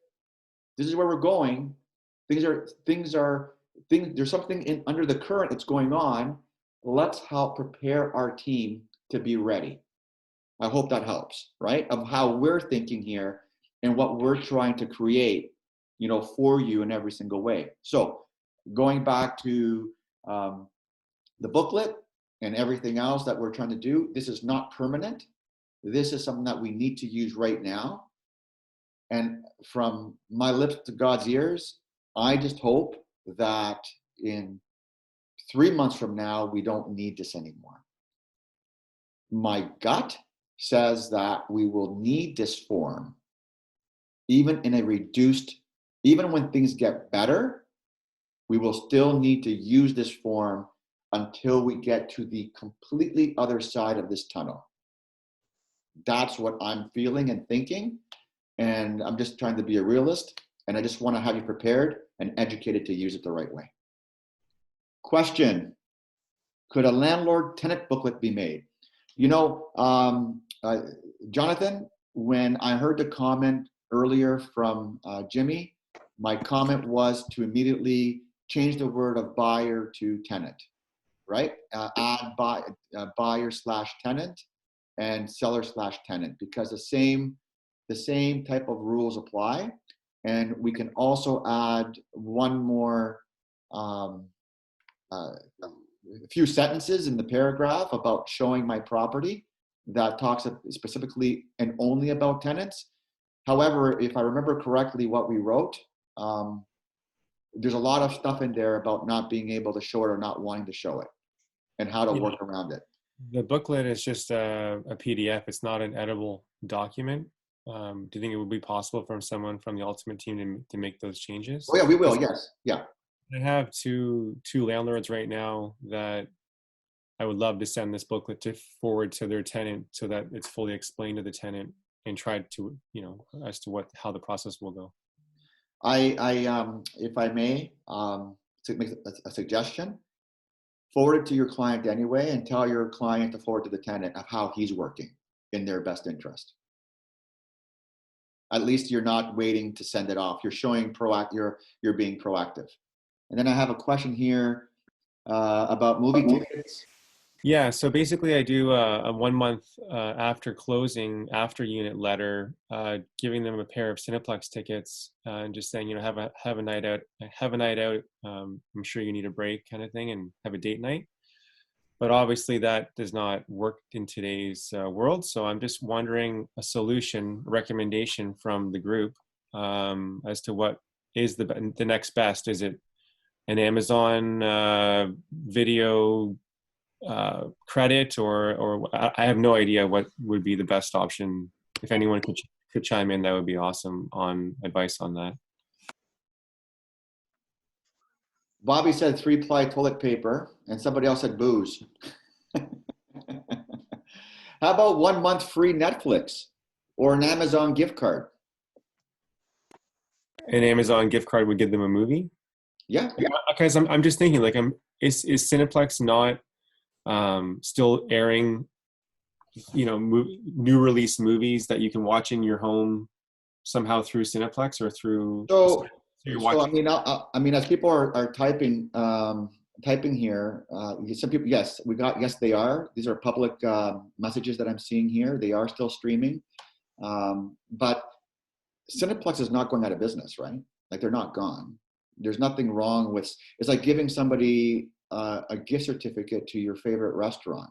this is where we're going. There's something under the current that's going on. Let's help prepare our team to be ready. I hope that helps, right? Of how we're thinking here and what we're trying to create, for you in every single way. So going back to the booklet and everything else that we're trying to do, this is not permanent. This is something that we need to use right now. And from my lips to God's ears, I just hope that in 3 months from now, we don't need this anymore. My gut says that we will need this form, even when things get better, we will still need to use this form until we get to the completely other side of this tunnel. That's what I'm feeling and thinking. And I'm just trying to be a realist. And I just want to have you prepared and educated to use it the right way. Question: could a landlord tenant booklet be made? You know, Jonathan, when I heard the comment earlier from Jimmy, my comment was to immediately change the word of buyer to tenant, right? Add buyer slash tenant and seller slash tenant, because the same type of rules apply. And we can also add one more a few sentences in the paragraph about showing my property that talks specifically and only about tenants. However, if I remember correctly what we wrote, there's a lot of stuff in there about not being able to show it or not wanting to show it and how to work around it. The booklet is just a PDF. It's not an editable document. Do you think it would be possible for someone from the Ultimate team to make those changes? Oh yeah, we will. Yes. Yeah. I have two landlords right now that I would love to send this booklet to forward to their tenant so that it's fully explained to the tenant and tried to, as to how the process will go. If I may, to make a suggestion, forward it to your client anyway and tell your client to forward to the tenant of how he's working in their best interest. At least you're not waiting to send it off. You're showing you're being proactive. And then I have a question here about movie tickets. Yeah, so basically I do a 1 month after closing, after unit letter, giving them a pair of Cineplex tickets and just saying, have a night out, I'm sure you need a break kind of thing, and have a date night. But obviously that does not work in today's world. So I'm just wondering a recommendation from the group as to what is the next best. Is it an Amazon video credit, or I have no idea what would be the best option. If anyone could chime in, that would be awesome on advice on that. Bobby said 3-ply toilet paper, and somebody else said booze. How about 1 month free Netflix or an Amazon gift card? An Amazon gift card would give them a movie? Yeah. Because I'm just thinking, is Cineplex not still airing, new release movies that you can watch in your home somehow through Cineplex or through? So I mean, as people are typing here, some people, yes, they are. These are public messages that I'm seeing here. They are still streaming, but Cineplex is not going out of business, right? Like, they're not gone. There's nothing wrong with. It's like giving somebody a gift certificate to your favorite restaurant.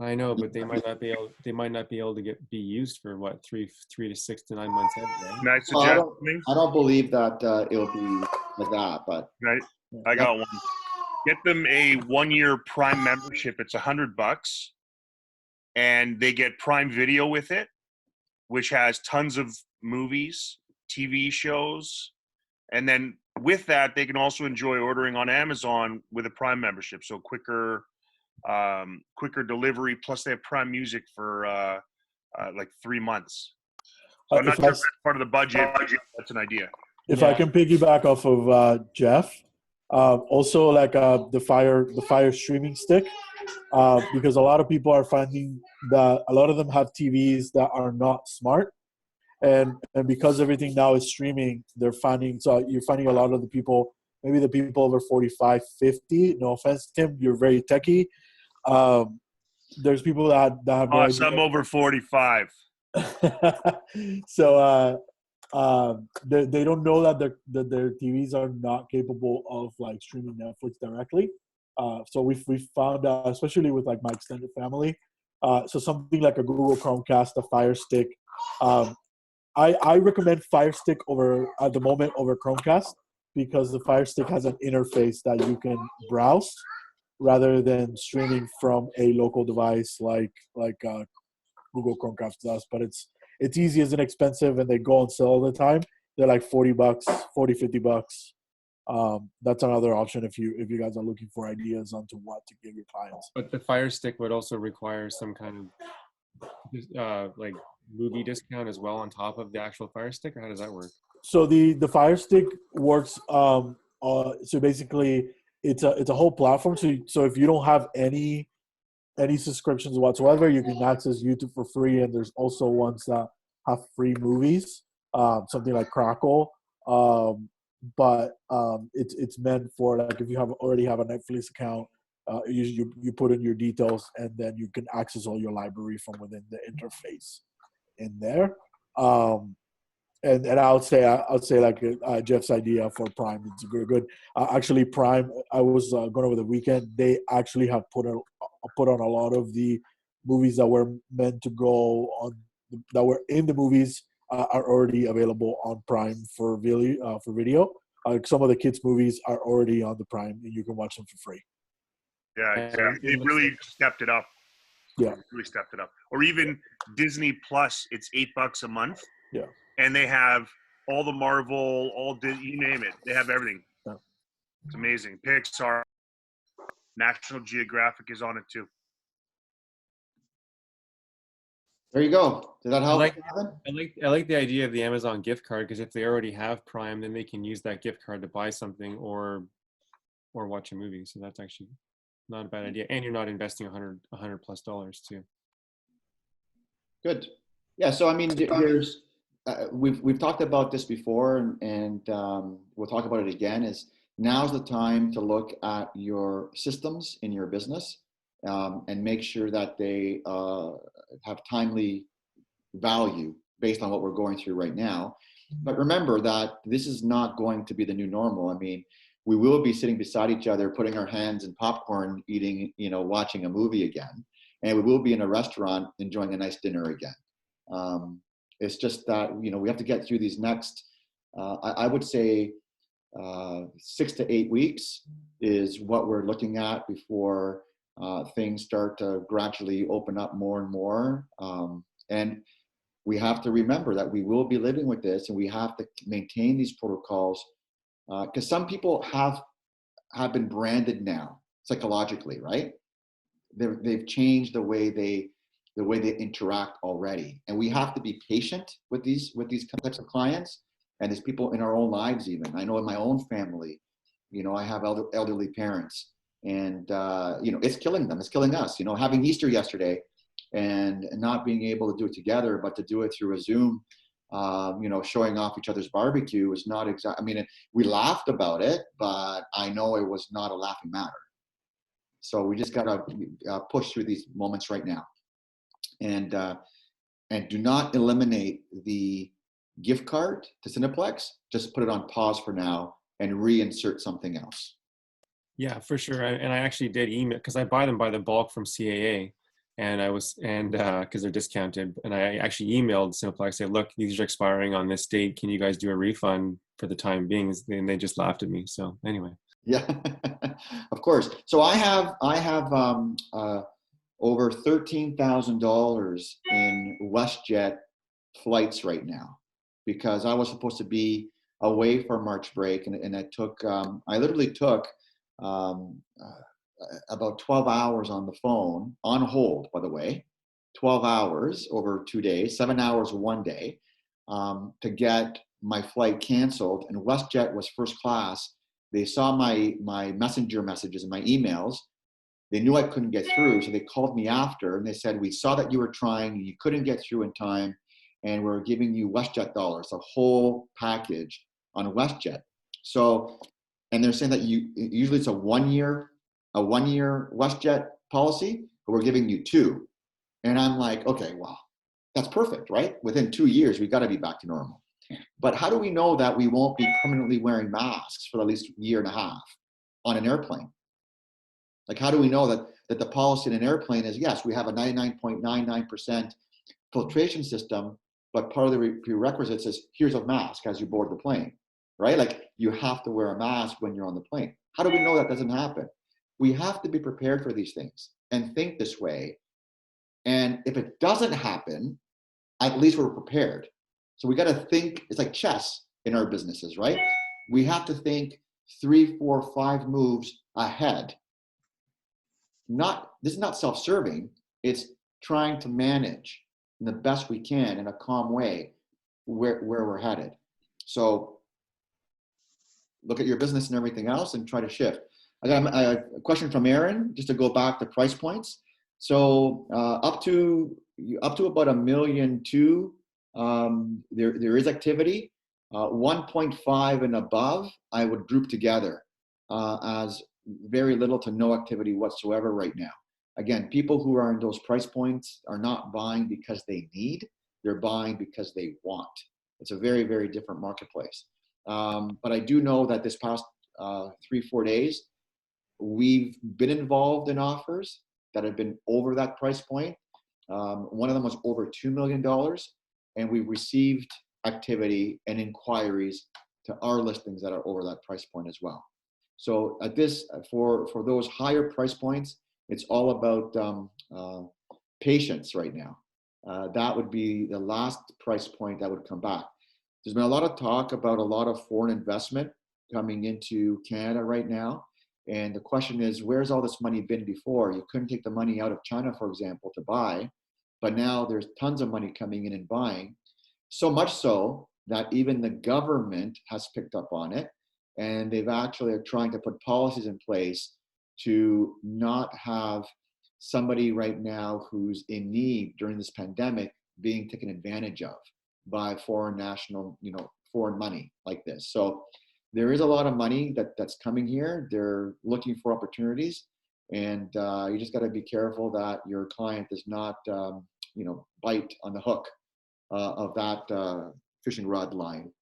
I know, but they might not be able to be used for what, 3 to 6 to 9 months out, right? Can I suggest I don't believe that it'll be like that, but right. I got one. Get them a 1-year Prime membership. It's $100, and they get Prime Video with it, which has tons of movies, TV shows, and then with that, they can also enjoy ordering on Amazon with a Prime membership. So quicker delivery. Plus, they have Prime Music for like 3 months. So I'm not sure if that's part of the budget. That's an idea. If I can piggyback off of Jeff, also like the Fire streaming stick, because a lot of people are finding that a lot of them have TVs that are not smart. And because everything now is streaming, you're finding a lot of the people, maybe the people over 45, 50, no offense, Tim, you're very techie. There's people that have no idea. I'm over 45. So they don't know that their TVs are not capable of like streaming Netflix directly. So we found out, especially with like my extended family, so something like a Google Chromecast, a Fire Stick. I recommend Fire Stick at the moment over Chromecast, because the Fire Stick has an interface that you can browse rather than streaming from a local device like Google Chromecast does. But it's easy, it's inexpensive, and they go on sale all the time. They're like $40, $50. That's another option if you guys are looking for ideas onto what to give your clients. But the Fire Stick would also require some kind of like movie discount as well on top of the actual Fire Stick, or how does that work? So the Fire Stick works. So basically, it's a whole platform. So if you don't have any any subscriptions whatsoever. You can access YouTube for free, and there's also ones that have free movies, something like Crackle. But it's meant for, like, if you already have a Netflix account, you put in your details, and then you can access all your library from within the interface in there. And I would say like Jeff's idea for Prime is good. Actually, Prime, I was going over the weekend. They actually have put on a lot of the movies that were meant to go on, that were in the movies, are already available on Prime for video. Some of the kids' movies are already on the Prime, and you can watch them for free. Yeah, exactly. They really stepped it up. Yeah, really stepped it up. Or even Disney Plus, it's $8 a month. Yeah. And they have all the Marvel, you name it. They have everything. Yeah. It's amazing. Pixar, National Geographic is on it too. There you go. Did that help? I like the idea of the Amazon gift card, because if they already have Prime, then they can use that gift card to buy something or watch a movie. So that's actually not a bad idea. And you're not investing $100+ too. Good. Yeah. So I mean, there's we've talked about this before, and we'll talk about it again. Is now's the time to look at your systems in your business and make sure that they have timely value based on what we're going through right now. But remember that this is not going to be the new normal. I mean, we will be sitting beside each other, putting our hands in popcorn, eating, watching a movie again, and we will be in a restaurant enjoying a nice dinner again. It's just that, we have to get through these next, I would say 6 to 8 weeks is what we're looking at before things start to gradually open up more and more. And we have to remember that we will be living with this, and we have to maintain these protocols because some people have been branded now psychologically, right? They've changed the way they interact already, and we have to be patient with these types of clients and these people in our own lives. Even I know in my own family, I have elderly parents, and it's killing them. It's killing us. Having Easter yesterday and not being able to do it together, but to do it through a Zoom, showing off each other's barbecue is not exact. I mean, we laughed about it, but I know it was not a laughing matter. So we just got to push through these moments right now. And do not eliminate the gift card to Cineplex. Just put it on pause for now and reinsert something else. Yeah, for sure. And I actually did email, because I buy them by the bulk from CAA, and because they're discounted. And I actually emailed Cineplex, said, look, these are expiring on this date. Can you guys do a refund for the time being? And they just laughed at me. So anyway. Yeah, of course. So I have over $13,000 in WestJet flights right now, because I was supposed to be away for March break, and I literally took about 12 hours on the phone, on hold, by the way, 12 hours over 2 days, 7 hours one day, to get my flight canceled. And WestJet was first class. They saw my messenger messages and my emails. They knew I couldn't get through, so they called me after, and they said, we saw that you were trying, you couldn't get through in time, and we're giving you WestJet dollars, a whole package on WestJet. So, and they're saying that usually it's a one year WestJet policy, but we're giving you 2. And I'm like, okay, well, that's perfect, right? Within 2 years, we got to be back to normal. But how do we know that we won't be permanently wearing masks for at least a year and a half on an airplane? Like, how do we know that the policy in an airplane is, yes, we have a 99.99% filtration system, but part of the prerequisites is here's a mask as you board the plane, right? Like, you have to wear a mask when you're on the plane. How do we know that doesn't happen? We have to be prepared for these things and think this way. And if it doesn't happen, at least we're prepared. So we got to think, it's like chess in our businesses, right? We have to think 3, 4, 5 moves ahead. This is not self-serving. It's trying to manage in the best we can in a calm way where we're headed. So look at your business and everything else and try to shift. I got a question from Aaron, just to go back to price points. So up to about $1.2 million, there is activity. 1.5 and above, I would group together as very little to no activity whatsoever right now. Again, people who are in those price points are not buying because they need, they're buying because they want. It's a very, very different marketplace. But I do know that this past 3-4 days, we've been involved in offers that have been over that price point. One of them was over $2 million, and we received activity and inquiries to our listings that are over that price point as well. So at this, for those higher price points, it's all about patience right now. That would be the last price point that would come back. There's been a lot of talk about a lot of foreign investment coming into Canada right now. And the question is, where's all this money been before? You couldn't take the money out of China, for example, to buy, but now there's tons of money coming in and buying. So much so that even the government has picked up on it, and they've actually are trying to put policies in place to not have somebody right now who's in need during this pandemic being taken advantage of by foreign national, foreign money like this. So there is a lot of money that's coming here. They're looking for opportunities, and you just got to be careful that your client does not, bite on the hook of that fishing rod line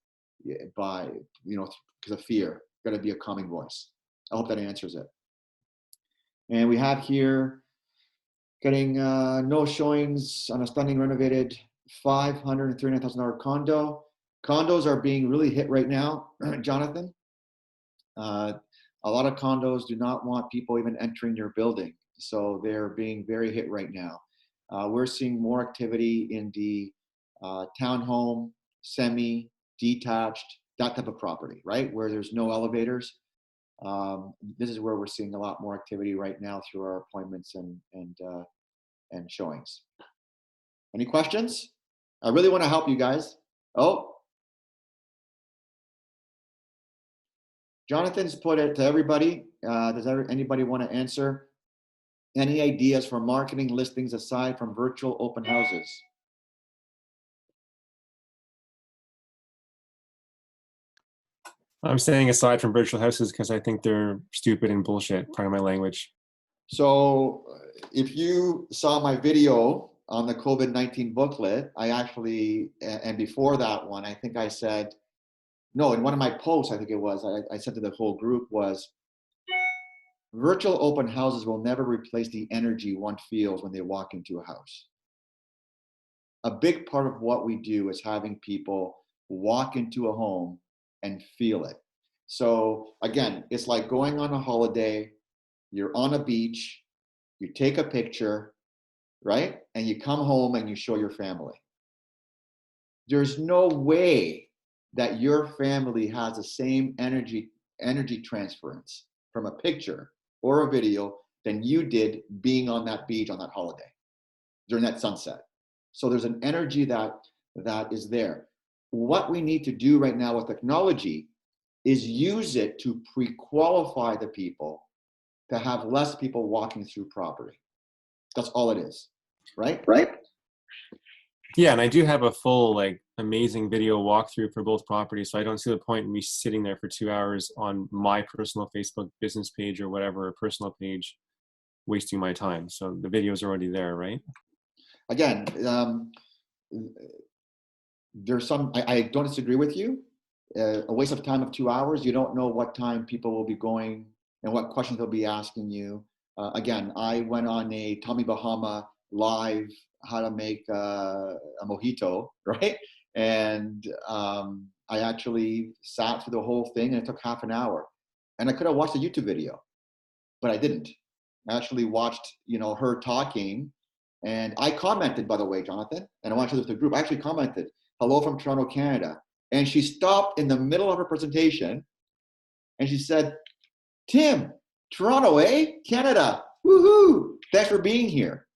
by, because of fear. Got to be a calming voice. I hope that answers it. And we have here getting no showings on a stunning renovated $539,000 condo. Condos are being really hit right now, Jonathan. A lot of condos do not want people even entering your building. So they're being very hit right now. We're seeing more activity in the townhome, semi, detached, that type of property, right? Where there's no elevators. This is where we're seeing a lot more activity right now through our appointments and showings. Any questions? I really want to help you guys. Oh, Jonathan's put it to everybody. Does anybody want to answer? Any ideas for marketing listings aside from virtual open houses? I'm saying aside from virtual houses because I think they're stupid and bullshit, part of my language. So if you saw my video on the COVID-19 booklet, I actually, and before that one, I think I said, no, in one of my posts, I think it was, I said to the whole group was, virtual open houses will never replace the energy one feels when they walk into a house. A big part of what we do is having people walk into a home and feel it. So again, it's like going on a holiday, you're on a beach, you take a picture, right? And you come home and you show your family. There's no way that your family has the same energy transference from a picture or a video than you did being on that beach on that holiday during that sunset. So there's an energy that is there. What we need to do right now with technology is use it to pre-qualify the people to have less people walking through property. That's all it is, right? Right. Yeah, and I do have a full, amazing video walkthrough for both properties, so I don't see the point in me sitting there for 2 hours on my personal Facebook business page or whatever, personal page, wasting my time. So the video's already there, right? Again, there's some, I don't disagree with you. A waste of time of 2 hours. You don't know what time people will be going and what questions they'll be asking you. Again, I went on a Tommy Bahama live, how to make a mojito, right? And I actually sat through the whole thing, and it took half an hour. And I could have watched a YouTube video, but I didn't. I actually watched, her talking, and I commented, by the way, Jonathan, and I want to share this to the group. I actually commented, "Hello from Toronto, Canada." And she stopped in the middle of her presentation, and she said, "Tim, Toronto, eh? Canada, woohoo! Thanks for being here."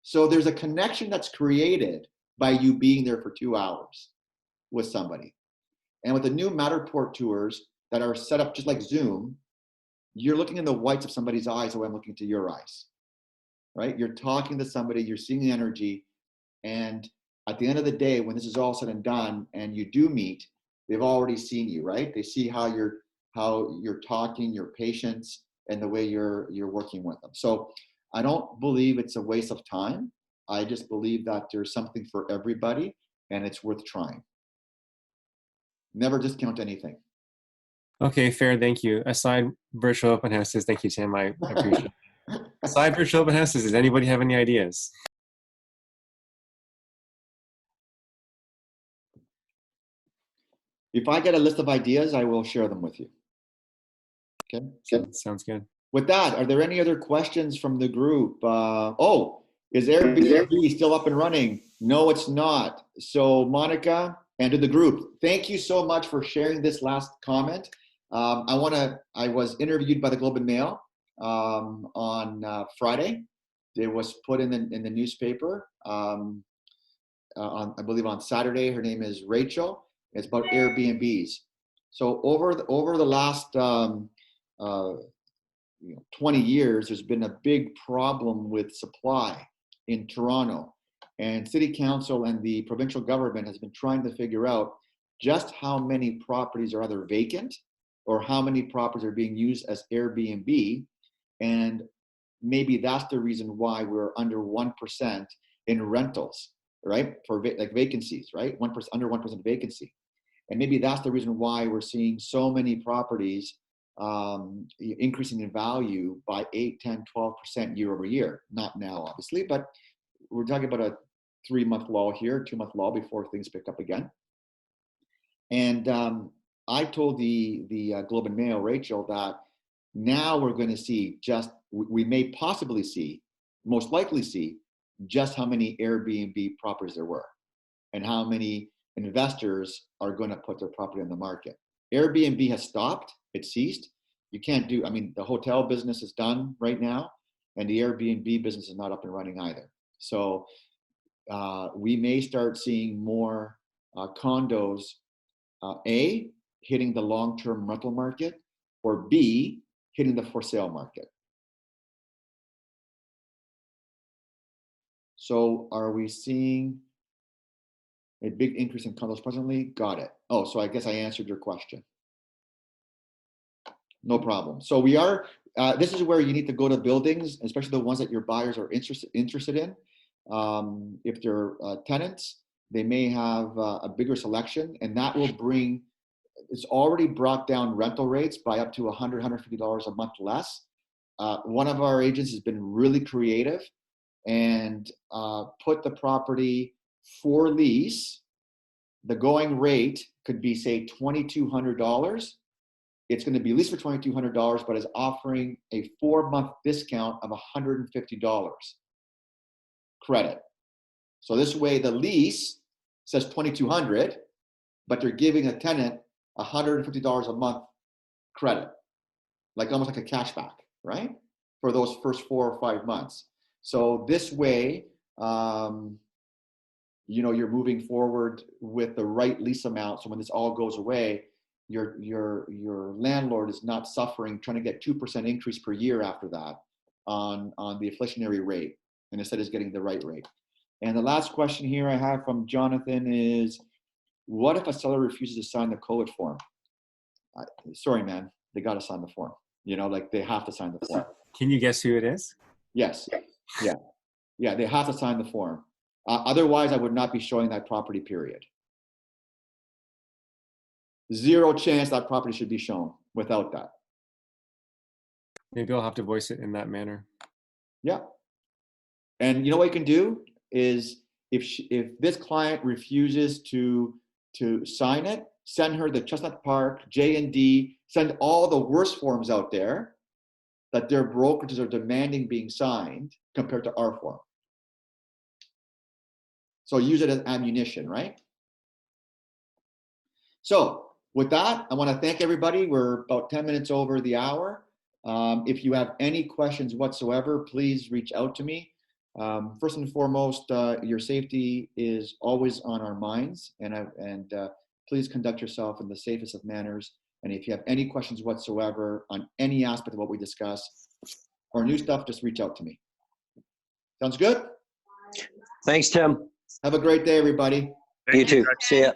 So there's a connection that's created by you being there for 2 hours with somebody. And with the new Matterport tours that are set up just like Zoom, you're looking in the whites of somebody's eyes the way I'm looking into your eyes. right? You're talking to somebody, you're seeing the energy, and at the end of the day, when this is all said and done, and you do meet, they've already seen you, right? They see how you're talking, your patience, and the way you're working with them. So I don't believe it's a waste of time. I just believe that there's something for everybody, and it's worth trying. Never discount anything. Okay, fair. Thank you. Aside virtual open houses, thank you, Tim. I appreciate it. Aside virtual open houses, does anybody have any ideas? If I get a list of ideas, I will share them with you. Okay. Sounds good. With that, are there any other questions from the group? Is Airbnb still up and running? No, it's not. So Monica and to the group, thank you so much for sharing this last comment. I was interviewed by the Globe and Mail on Friday. It was put in the newspaper I believe on Saturday. Her name is Rachel. It's about Airbnbs. So over the last 20 years, there's been a big problem with supply in Toronto, and City Council and the provincial government has been trying to figure out just how many properties are either vacant or how many properties are being used as Airbnb, and maybe that's the reason why we're under 1% in rentals, right? For vacancies, right? 1% under 1% vacancy, and maybe that's the reason why we're seeing so many properties increasing in value by 8, 10, 12% year over year. Not now, obviously, but we're talking about a 3-month lull here, 2-month lull before things pick up again. And I told the Globe and Mail, Rachel, that now we're going to see we may possibly see, most likely see, just how many Airbnb properties there were and how many investors are going to put their property on the market. Airbnb has stopped. It ceased. You can't do, the hotel business is done right now, and the Airbnb business is not up and running either. So we may start seeing more condos, A, hitting the long-term rental market, or B, hitting the for sale market. So are we seeing a big increase in condos presently? Got it. Oh, so I guess I answered your question. No problem. So we are, this is where you need to go to buildings, especially the ones that your buyers are interested in. If they're tenants, they may have a bigger selection, and that will bring, it's already brought down rental rates by up to $100, $150 a month less. One of our agents has been really creative and put the property for lease. The going rate could be, say, $2,200. It's going to be leased for $2,200, but is offering a 4-month discount of $150 credit. So this way, the lease says $2,200, but they're giving a tenant $150 a month credit, like almost like a cashback, right? For those first 4 or 5 months. So this way, you're moving forward with the right lease amount. So when this all goes away, your landlord is not suffering trying to get 2% increase per year after that on the inflationary rate, and instead is getting the right rate. And the last question here I have from Jonathan is, what if a seller refuses to sign the COVID form? Sorry, man, they got to sign the form. They have to sign the form. Can you guess who it is? Yes. Yeah, they have to sign the form. Otherwise, I would not be showing that property, period. 0 chance that property should be shown without that. Maybe I'll have to voice it in that manner. Yeah. And you know what you can do is, if this client refuses to sign it, send her the Chestnut Park, J&D, send all the worst forms out there that their brokerages are demanding being signed compared to our form. So use it as ammunition, right? So with that, I want to thank everybody. We're about 10 minutes over the hour. If you have any questions whatsoever, please reach out to me. First and foremost, your safety is always on our minds, and please conduct yourself in the safest of manners. And if you have any questions whatsoever on any aspect of what we discuss or new stuff, just reach out to me. Sounds good? Thanks, Tim. Have a great day, everybody. Thank You too. guys. See ya.